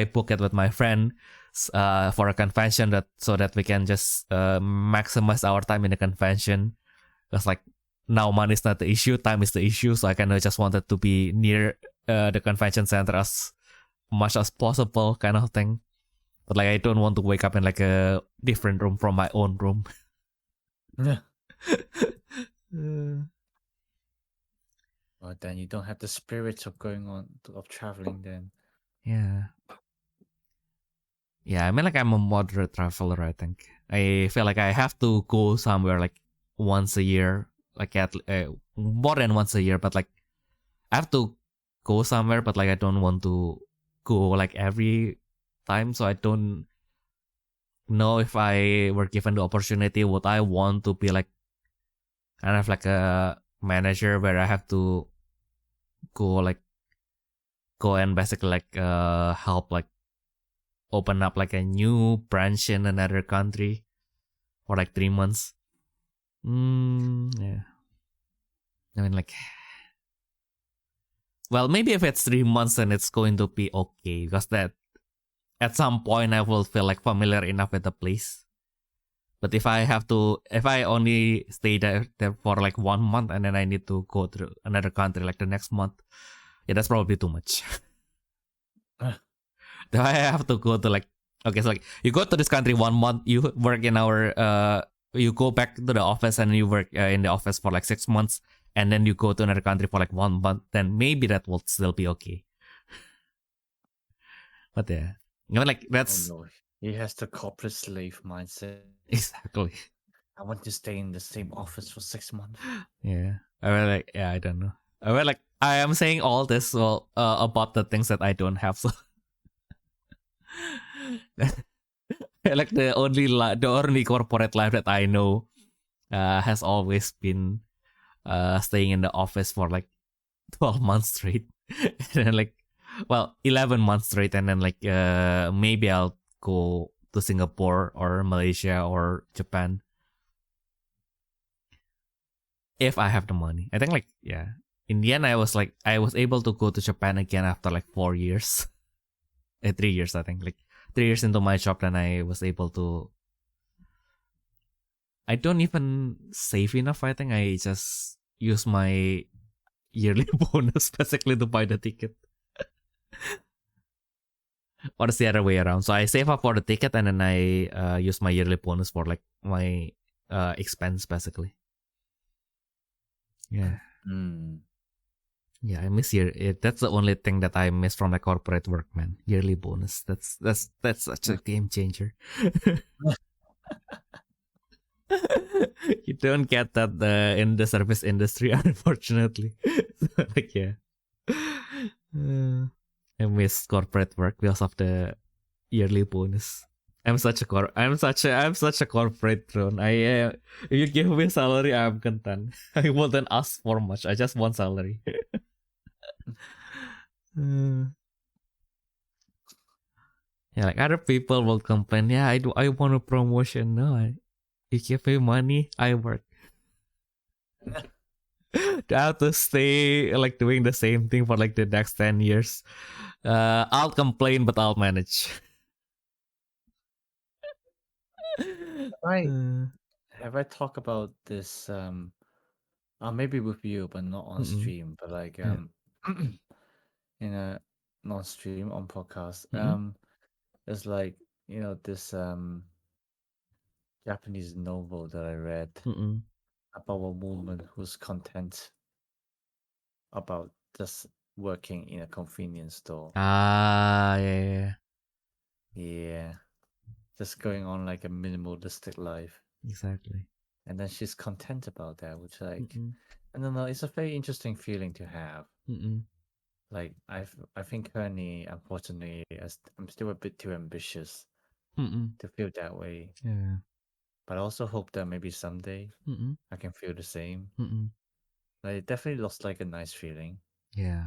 book it with my friend for a convention, that so that we can just maximize our time in the convention. Because like now money is not the issue, time is the issue. So I kind of just wanted to be near the convention center as much as possible, kind of thing. But like I don't want to wake up in like a different room from my own room. Yeah. Well, then you don't have the spirits of of traveling then. Yeah. Yeah, I mean like I'm a moderate traveler, I think. I feel like I have to go somewhere like once a year, like at more than once a year, but like I have to go somewhere, but like I don't want to go like every time, so I don't know if I were given the opportunity, would I want to be like kind of like a manager where I have to go and basically like help like open up like a new branch in another country for like 3 months. Yeah. I mean like, well, maybe if it's 3 months then it's going to be okay, because that at some point I will feel like familiar enough with the place. But if I only stay there for like 1 month and then I need to go to another country like the next month, yeah, that's probably too much. If I have to go to like, okay, so like you go to this country 1 month, you work in you go back to the office and you work in the office for like 6 months, and then you go to another country for like 1 month, then maybe that will still be okay. But yeah, you know, like that's. Oh no, he has the corporate slave mindset. Exactly. I want to stay in the same office for 6 months. Yeah. I don't know. I am saying all this about the things that I don't have. So like the only corporate life that I know has always been staying in the office for like 12 months straight. And then like, well, 11 months straight, and then like maybe I'll go to Singapore or Malaysia or Japan if I have the money. I think like, yeah. In the end, I was able to go to Japan again after like 4 years. 3 years, I think. Like 3 years into my job, then I was able to. I don't even save enough. I think I just use my yearly bonus basically to buy the ticket. Or it's the other way around. So I save up for the ticket and then I use my yearly bonus for like my expense basically. Yeah. Yeah, I miss that's the only thing that I miss from my corporate work, man. Yearly bonus. That's such a game changer. You don't get that in the service industry, unfortunately. Like, yeah. I miss corporate work because of the yearly bonus. I'm such a corporate drone. If you give me salary, I'm content. I wouldn't ask for much. I just want salary. Yeah, like other people will complain. Yeah, I want a promotion. No, you give me money, I work. To have to stay like doing the same thing for like the next 10 years. I'll complain, but I'll manage. Have I talked about this maybe with you but not on stream, but like in a non-stream on podcast. It's like, this Japanese novel that I read about a woman who's content about just working in a convenience store. Yeah. Yeah. Just going on like a minimalistic life. Exactly. And then she's content about that, which like I don't know, it's a very interesting feeling to have. Like I think currently, unfortunately, I'm still a bit too ambitious to feel that way. Yeah. But I also hope that maybe someday I can feel the same. Like it definitely looks like a nice feeling. Yeah.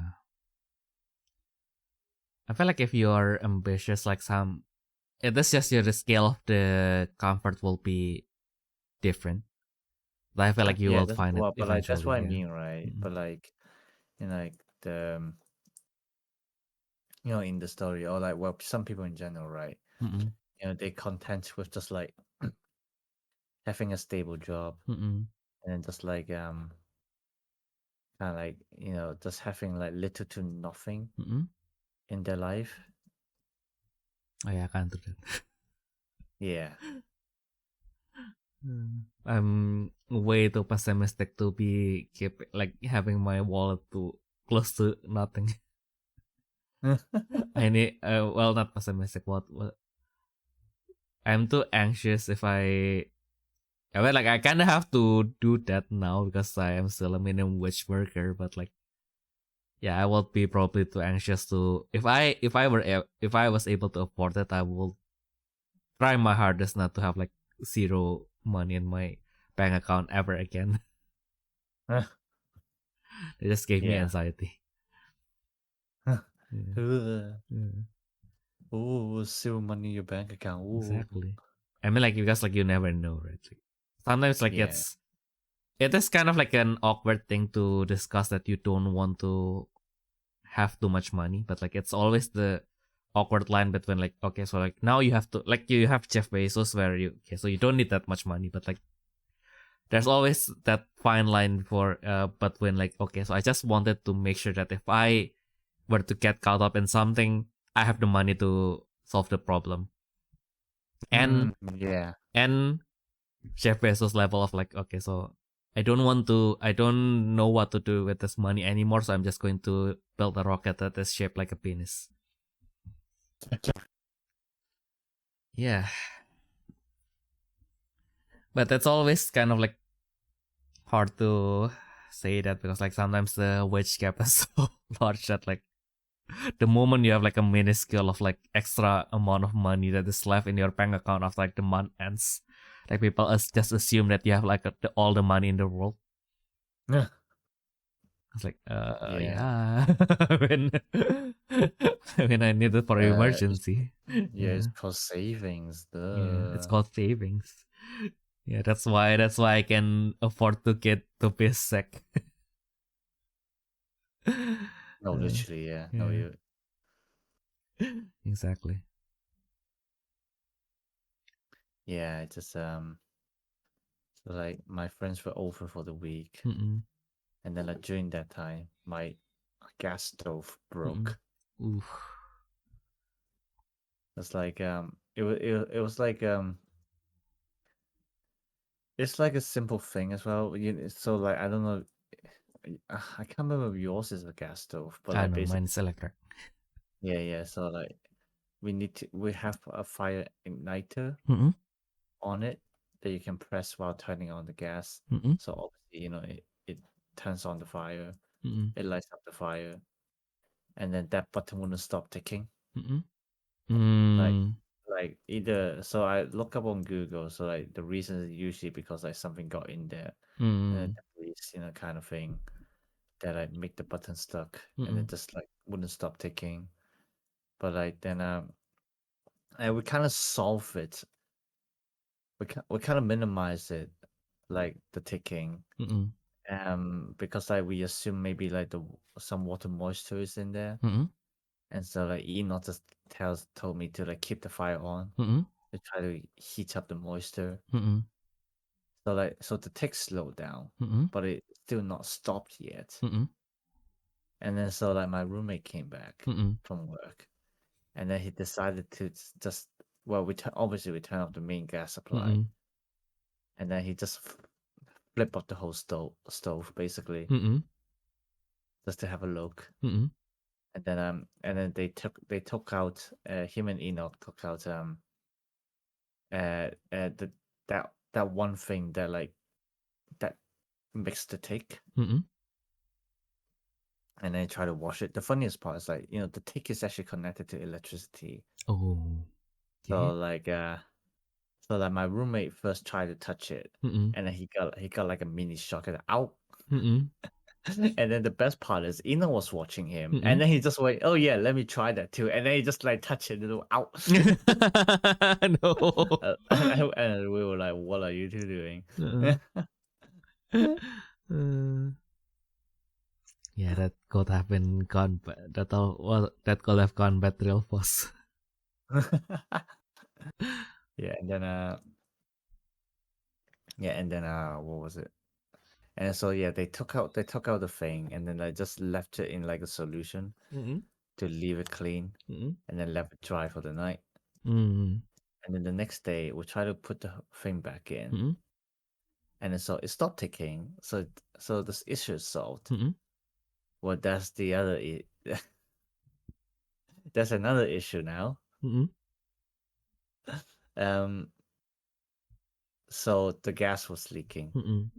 I feel like if you're ambitious, like that's just the scale of the comfort will be different. But I feel like you will That's find it but like that's eventually. what I Yeah. mean, right? But like in like the in the story or like some people in general, right? They're content with just like having a stable job and then just like kind of like just having like little to nothing in their life. Oh yeah, I can't do that. Yeah. I'm way too pessimistic to be having my wallet too close to nothing. I need not pessimistic. What I'm too anxious if I mean, like I kind of have to do that now because I am still a minimum wage worker. But like, yeah, I would be probably too anxious to if I was able to afford it, I will try my hardest not to have like zero money in my bank account ever again. It just gave me Yeah. anxiety. Yeah. Oh, zero money in your bank account. Ooh. Exactly. I mean, like because like you never know, right? Like, sometimes like Yeah. it is kind of like an awkward thing to discuss that you don't want to have too much money, but like it's always the awkward line between like okay, so like now you have to like you have Jeff Bezos where so you don't need that much money, but like there's always that fine line for but when like okay, so I just wanted to make sure that if I were to get caught up in something, I have the money to solve the problem. And Yeah. and Jeff Bezos level of like okay, so I don't know what to do with this money anymore, so I'm just going to build a rocket that is shaped like a penis. Yeah. But that's always kind of like hard to say that because like sometimes the wage gap is so large that like the moment you have like a minuscule of like extra amount of money that is left in your bank account after like the month ends, like people just assume that you have like all the money in the world. It's like yeah. when when I need it for emergency. It's called savings. Yeah, it's called savings. Yeah, that's why I can afford to get to be sick. No, literally, yeah. No, Yeah. Exactly. Yeah, it's just so like my friends were over for the week, and then like during that time, my gas stove broke. Oof. It's like it was like it's like a simple thing as well. So like I don't know, I can't remember if yours is a gas stove, but I like know, basically, mine's electric. yeah. So like we have a fire igniter on it that you can press while turning on the gas. So obviously, it turns on the fire, it lights up the fire, and then that button wouldn't stop ticking. Like like either so I look up on Google, so like the reason is usually because like something got in there and then police, kind of thing that like make the button stuck and it just like wouldn't stop ticking. But like then and we kind of solve it. We kind of minimize it, like the ticking. Because like we assume maybe like some water moisture is in there. And so like Enoch just told me to like keep the fire on to try to heat up the moisture. So the tick slowed down, but it's still not stopped yet. And then so like my roommate came back from work, and then he decided to just obviously we turn off the main gas supply, and then he just flip up the whole stove basically. just to have a look. Mm-mm. And then they took out him and Enoch took out that one thing that like that makes the tick. Mm-mm. And then try to wash it. The funniest part is like, the tick is actually connected to electricity. Oh. So Okay. like my roommate first tried to touch it, Mm-mm. and then he got like a mini shock and ow. Mm-mm. And then the best part is Eno was watching him, Mm-mm. and then he just went, "Oh yeah, let me try that too." And then he just like touched it, and ow. No. And we were like, "What are you two doing?" Yeah, that could have been gone. That could have gone bad real fast. Yeah, and then what was it? And so yeah, they took out the thing, and then I just left it in like a solution Mm-mm. to leave it clean, Mm-mm. and then left it dry for the night. Mm-mm. And then the next day, we try to put the thing back in, Mm-mm. and then so it stopped ticking. So this issue is solved. Mm-mm. Well, that's the other. There's another issue now. Mm-mm. So the gas was leaking. Mm-mm.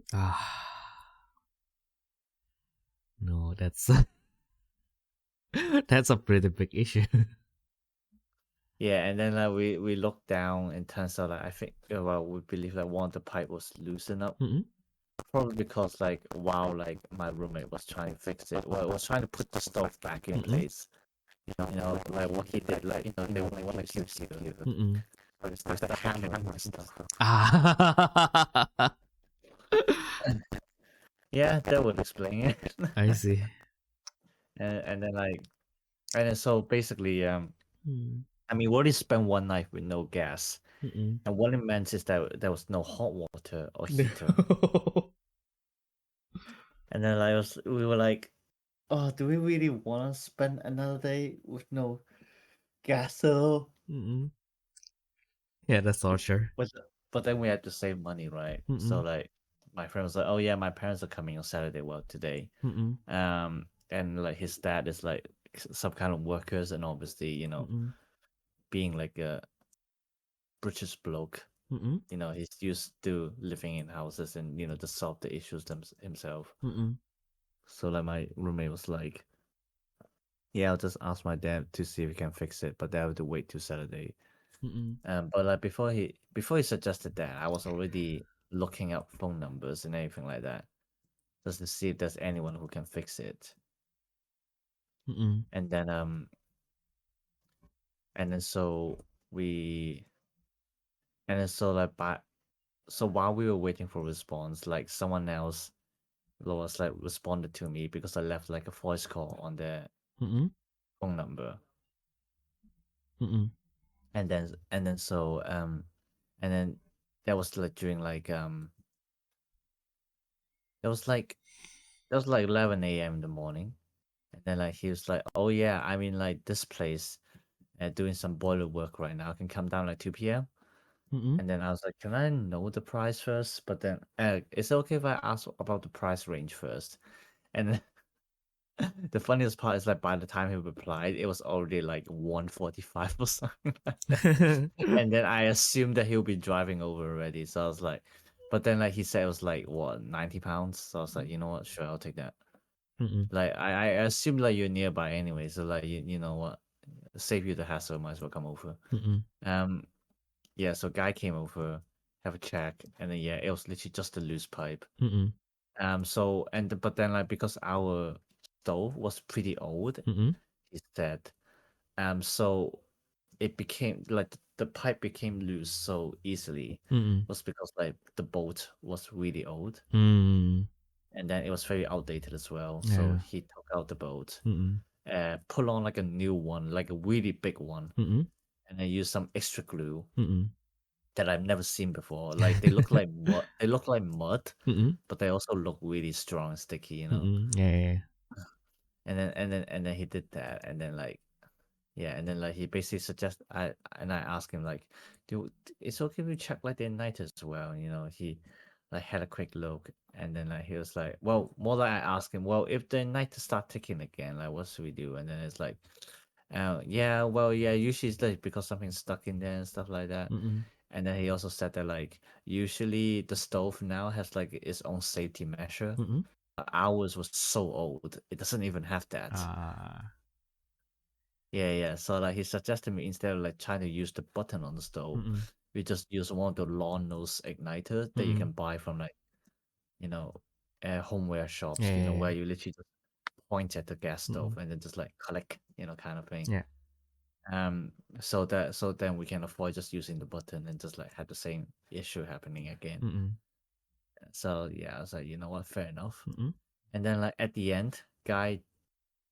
No, that's that's a pretty big issue. Yeah, and then like we looked down, and turns out like I think we believe that one of the pipe was loosened up. Mm-mm. Probably because like while like my roommate was trying to fix it, was trying to put the stove back in Mm-mm. place. Like what he did, like they want to use it. Mm-mm. There's the hammer and stuff. Ah. Yeah, that would explain it. I see. And then so basically, Mm. I mean, we already spent one night with no gas, Mm-mm. and what it meant is that there was no hot water or heater. And then we were like, oh, do we really want to spend another day with no gas at all? Mm-mm. Yeah, that's torture. But then we had to save money, right? So Mm-mm. like my friend was like, oh yeah, my parents are coming on Saturday, well today. Mm-mm. And like his dad is like some kind of workers, and obviously Mm-mm. being like a British bloke, Mm-mm. he's used to living in houses and to solve the issues himself. Mm-mm. So like my roommate was like, yeah, I'll just ask my dad to see if he can fix it, but they have to wait till Saturday. Mm-mm. But like before he suggested that, I was already looking up phone numbers and everything like that, just to see if there's anyone who can fix it. Mm-mm. And then so we and then so like so while we were waiting for response, like someone else was like responded to me because I left like a voice call on their Mm-mm. phone number. Mm-mm. And then so and then that was like during like it was like 11 a.m. in the morning. And then like he was like, oh yeah, I mean like this place doing some boiler work right now, can come down like 2 p.m. Mm-mm. And then I was like, can I know the price first? But then is it okay if I ask about the price range first? And then the funniest part is like by the time he replied, it was already like 1:45 or something like that. And then I assumed that he'll be driving over already. So I was like, but then like he said it was like what, 90 pounds. So I was like, you know what, sure, I'll take that. Mm-mm. Like I assumed like you're nearby anyway, so like you know what, save you the hassle, might as well come over. Mm-mm. Yeah, so guy came over, have a check, and then yeah, it was literally just a loose pipe. Mm-mm. But then like because our stove was pretty old, Mm-mm. he said, so it became like the pipe became loose so easily Mm-mm. was because like the bolt was really old, Mm. and then it was very outdated as well. So Yeah. he took out the bolt, Mm-mm. put on like a new one, like a really big one, Mm-mm. and then use some extra glue Mm-mm. that I've never seen before. Like they look like mud. They look like mud, Mm-mm. but they also look really strong and sticky. Mm-mm. Yeah. And then he did that, and then like yeah, and then like he basically suggested I asked him like, do it's okay if we check like the night as well? He like had a quick look, and then like he was like, well, more like I asked him, well, if the night start ticking again, like what should we do? And then it's like, yeah, well, yeah, usually it's like because something's stuck in there and stuff like that. And then he also said that like usually the stove now has like its own safety measure. Ours was so old, it doesn't even have that. Yeah. So like he suggested me instead of like trying to use the button on the stove, we just use one of the lawn nose igniter that you can buy from like, you know, homeware shops, where you literally just point at the gas stove and then just like click, kind of thing. Yeah. So then we can avoid just using the button and just like have the same issue happening again. So yeah, I was like, you know what, fair enough. And then like at the end, guy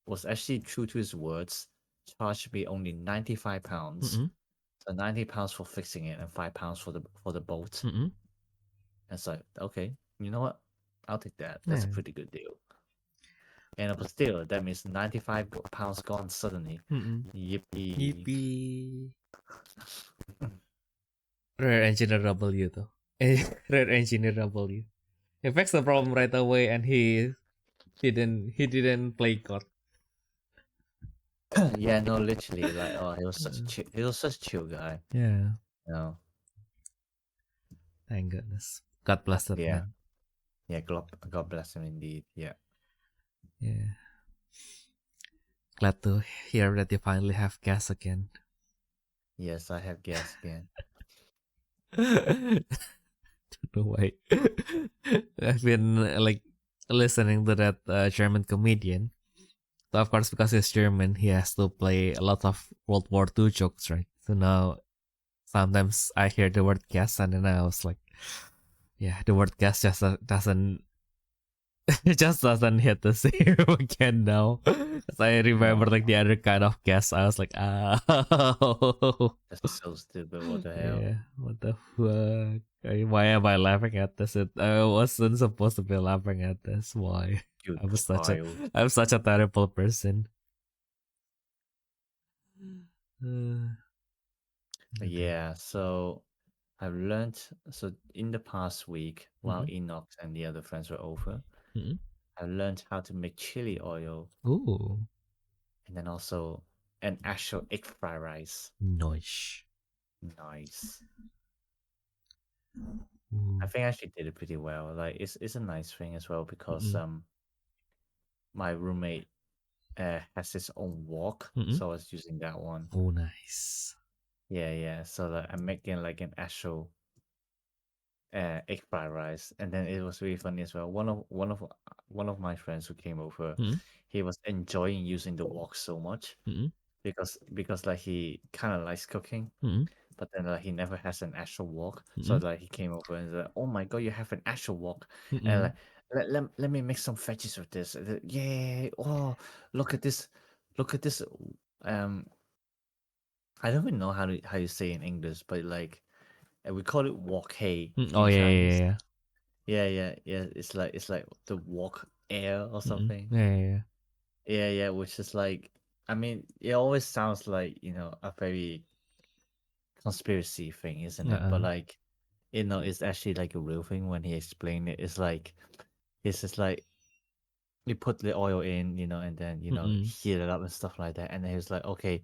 was actually true to his words, charged me only £95. So £90 for fixing it and £5 for the bolt. And it's like, okay, you know what? I'll take that. That's a pretty good deal. And but still, that means £95 gone suddenly. Yippee. Rare Engineer W tuh. Rare Engineer W. He fixed the problem right away and he didn't play God. Yeah, no, literally, like, oh, he was such a chill guy. Yeah. No. Thank goodness. God bless that man. Yeah, God bless him indeed. Yeah. Yeah. Glad to hear that you finally have gas again. Yes, I have gas again. Don't know why. I've been like listening to that German comedian. So of course, because he's German, he has to play a lot of World War II jokes, right? So now sometimes I hear the word gas and then I was like, yeah, the word gas just doesn't it just doesn't hit the same again now. Cause I remember like the other kind of gas. I was like, oh, that's so stupid. What the hell? Yeah, what the fuck? Why am I laughing at this? I wasn't supposed to be laughing at this. Why? You I'm child. such a terrible person. Yeah, so I've learned. So in the past week, while Enoch and the other friends were over, I learned how to make chili oil. Ooh, And then also an actual egg fried rice. nice. I think I actually did it pretty well. Like it's a nice thing as well because my roommate has his own wok, so I was using that one. Oh, nice. Yeah. So like, I'm making like an actual egg fried rice, and then it was really funny as well. One of my friends who came over, he was enjoying using the wok so much because like he kind of likes cooking, but then like he never has an actual wok. So like he came over and said, "Oh my god, you have an actual wok!" And like let me make some veggies with this. Yay! Oh, look at this! Look at this! I don't even know how you say in English, but like we call it wok hay in Oh Chinese. yeah. Yeah. It's like the wok air or something. Yeah. Yeah. Which is like, I mean, it always sounds like a very conspiracy thing, isn't it? But like, it's actually like a real thing. When he explained it, it's just like you put the oil in, and then heat it up and stuff like that. And then he was like, okay,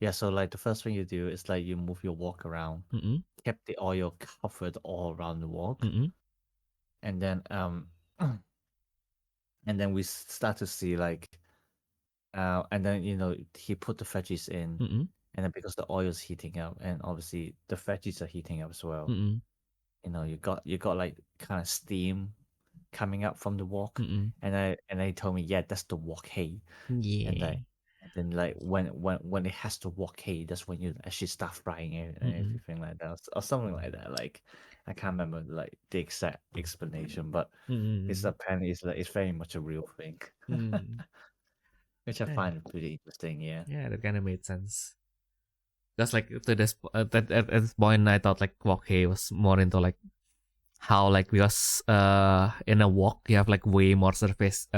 yeah. So like the first thing you do is like you move your wok around, kept the oil covered all around the wok, and then and then we start to see like and then he put the veggies in, and then because the oil is heating up and obviously the veggies are heating up as well, you got like kind of steam coming up from the wok, and they told me, yeah, that's the wok hay. Yeah. And then like when it has to wok hay, that's when you actually start frying it and everything like that, or something like that. Like I can't remember like the exact explanation, but it's apparently it's very much a real thing. Which I find pretty interesting, yeah. Yeah, that kind of made sense. Just like to this at this point, I thought like okay was more into like how like because in a wok you have like way more surface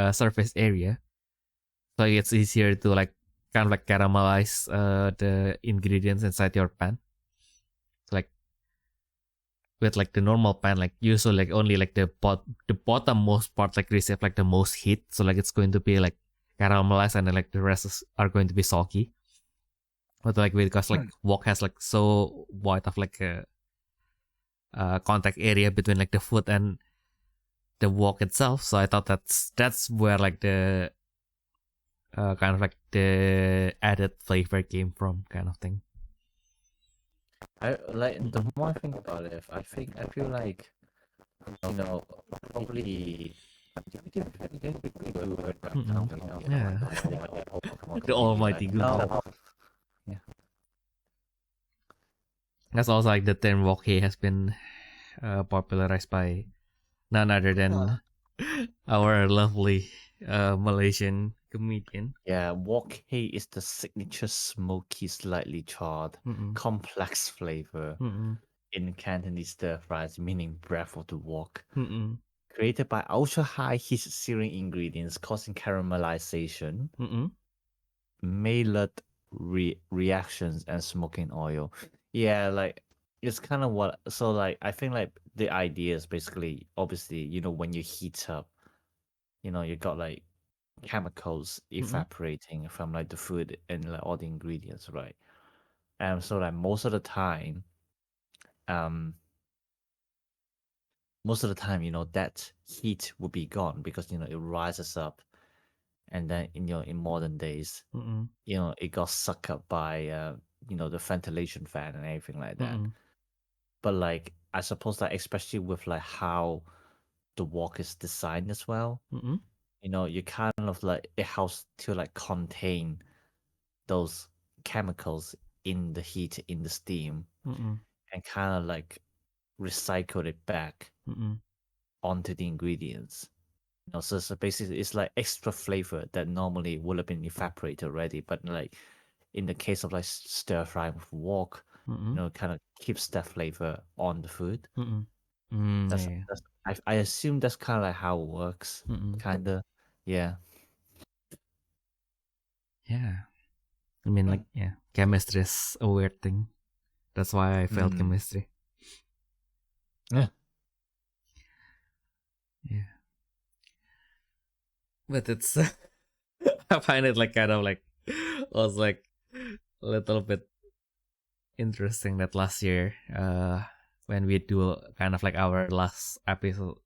area, so it's easier to like kind of like caramelize the ingredients inside your pan. Like with like the normal pan, like usually like only like the bottommost part like receive like the most heat, so like it's going to be like caramelized, and then like the rest are going to be soggy. But like because like wok has like so wide of like a contact area between like the food and the wok itself, so I thought that's where like the kind of like the added flavor came from, kind of thing. I like the more I think about it, I feel like, you know, probably Yeah, the almighty Google. Yeah. That's also like the term wok hei has been popularized by none other than our lovely Malaysian comedian. Yeah, wok hei is the signature smoky, slightly charred, complex flavor in Cantonese stir fries, meaning breath of the wok. Created by ultra high heat searing ingredients causing caramelization, Maillard reactions, and smoking oil. Yeah, like it's kind of what. So like I think like the idea is basically, obviously, when you heat up, you got like chemicals evaporating from like the food and like all the ingredients, right? And so like most of the time, that heat will be gone because it rises up, and then in modern days, it got sucked up by the ventilation fan and everything like that. But like I suppose that especially with like how the wok is designed as well, you kind of like it helps to like contain those chemicals in the heat, in the steam, and kind of like recycle it back onto the ingredients. So basically it's like extra flavor that normally would have been evaporated already, but like in the case of like stir fry with wok, kind of keeps that flavor on the food. That's I assume that's kind of like how it works, kind of. Yeah. I mean, like, chemistry is a weird thing. That's why I failed chemistry. Yeah. But it's I find it like kind of like was like a little bit interesting that last year, when we do kind of like our last episode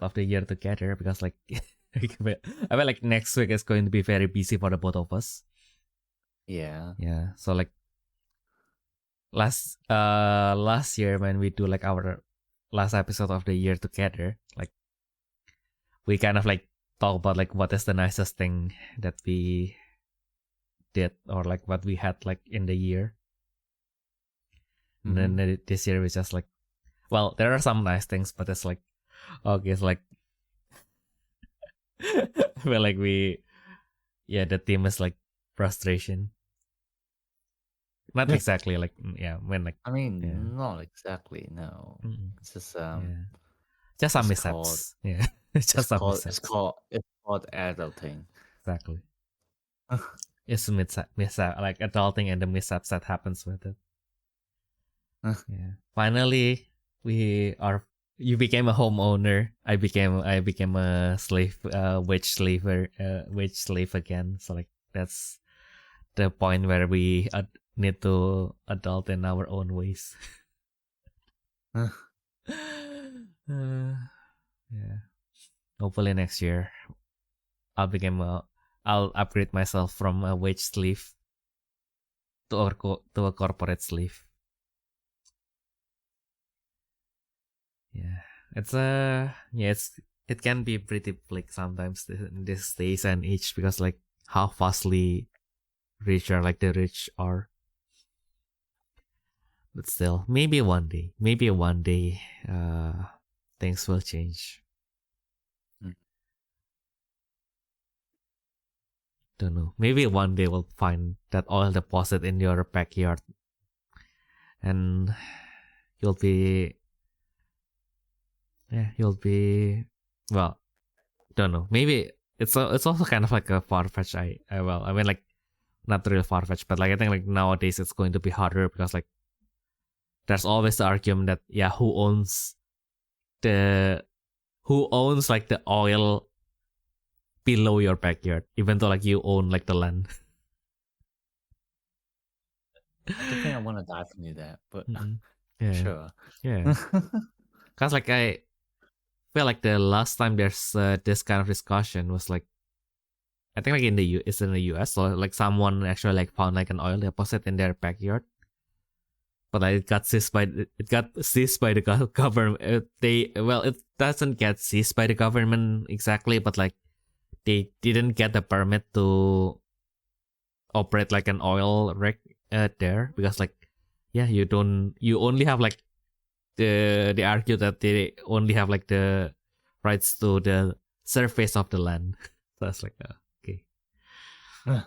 of the year together, because like I feel like next week is going to be very busy for the both of us. Yeah. So like last year when we do like our last episode of the year together, like we kind of like talk about like what is the nicest thing that we did, or like what we had like in the year. And then this year we just like, well, there are some nice things, but it's like, okay, it's like I feel like the theme is like frustration. Not exactly like, when like, I mean, not exactly, no. It's just just some mishaps. It's just some mishaps. It's called adulting. Exactly. It's mishap, like adulting and the mishaps that happens with it. Finally, you became a homeowner. I became a slave, wage slave again. So like that's the point where we need to adult in our own ways. Hopefully next year I'll upgrade myself from a wage slave to a corporate slave. It can be pretty bleak sometimes in this days and age, because like how vastly richer like the rich are. But still, maybe one day, things will change. Don't know. Maybe one day we'll find that oil deposit in your backyard, and you'll be, well, don't know. Maybe it's also kind of like a far-fetched. I mean, like, not real far-fetched, but like I think like nowadays it's going to be harder, because like there's always the argument that who owns like the oil below your backyard, even though like you own like the land. I don't think I want to dive into that, but yeah, sure. Yeah, because like I feel like the last time there's this kind of discussion was like, I think like it's in the US, so like someone actually like found like an oil deposit in their backyard, but like, it got seized by the government. It doesn't get seized by the government exactly, but like they didn't get the permit to operate like an oil rig there, because like you only have like they argue that they only have like the rights to the surface of the land. So it's like okay. Oh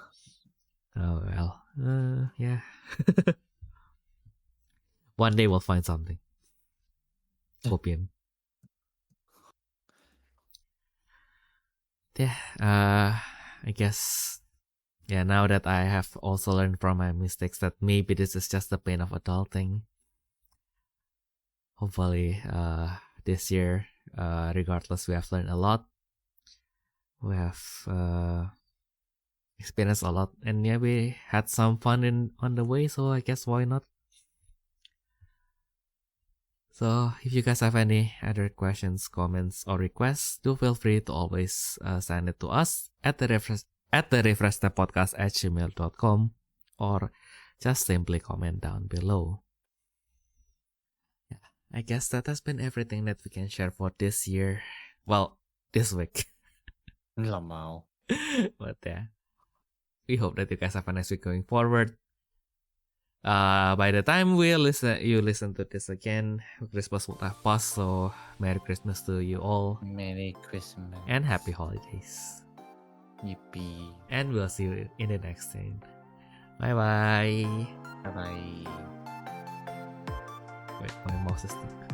well, yeah. One day we'll find something. Copian. Yeah. I guess. Yeah. Now that I have also learned from my mistakes that maybe this is just the pain of adulting. Hopefully, this year, regardless, we have learned a lot. We have experienced a lot, and yeah, we had some fun on the way. So I guess why not? So if you guys have any other questions, comments, or requests, do feel free to always send it to us at the therefreshsteppodcast@gmail.com, or just simply comment down below. Yeah, I guess that has been everything that we can share for this year. Well, this week. Lamau. But yeah, we hope that you guys have a nice week going forward. By the time you listen to this again, Christmas will have passed, so Merry Christmas to you all. Merry Christmas. And Happy Holidays. Yippee. And we'll see you in the next time. Bye-bye. Bye-bye. Wait, my mouse is stuck.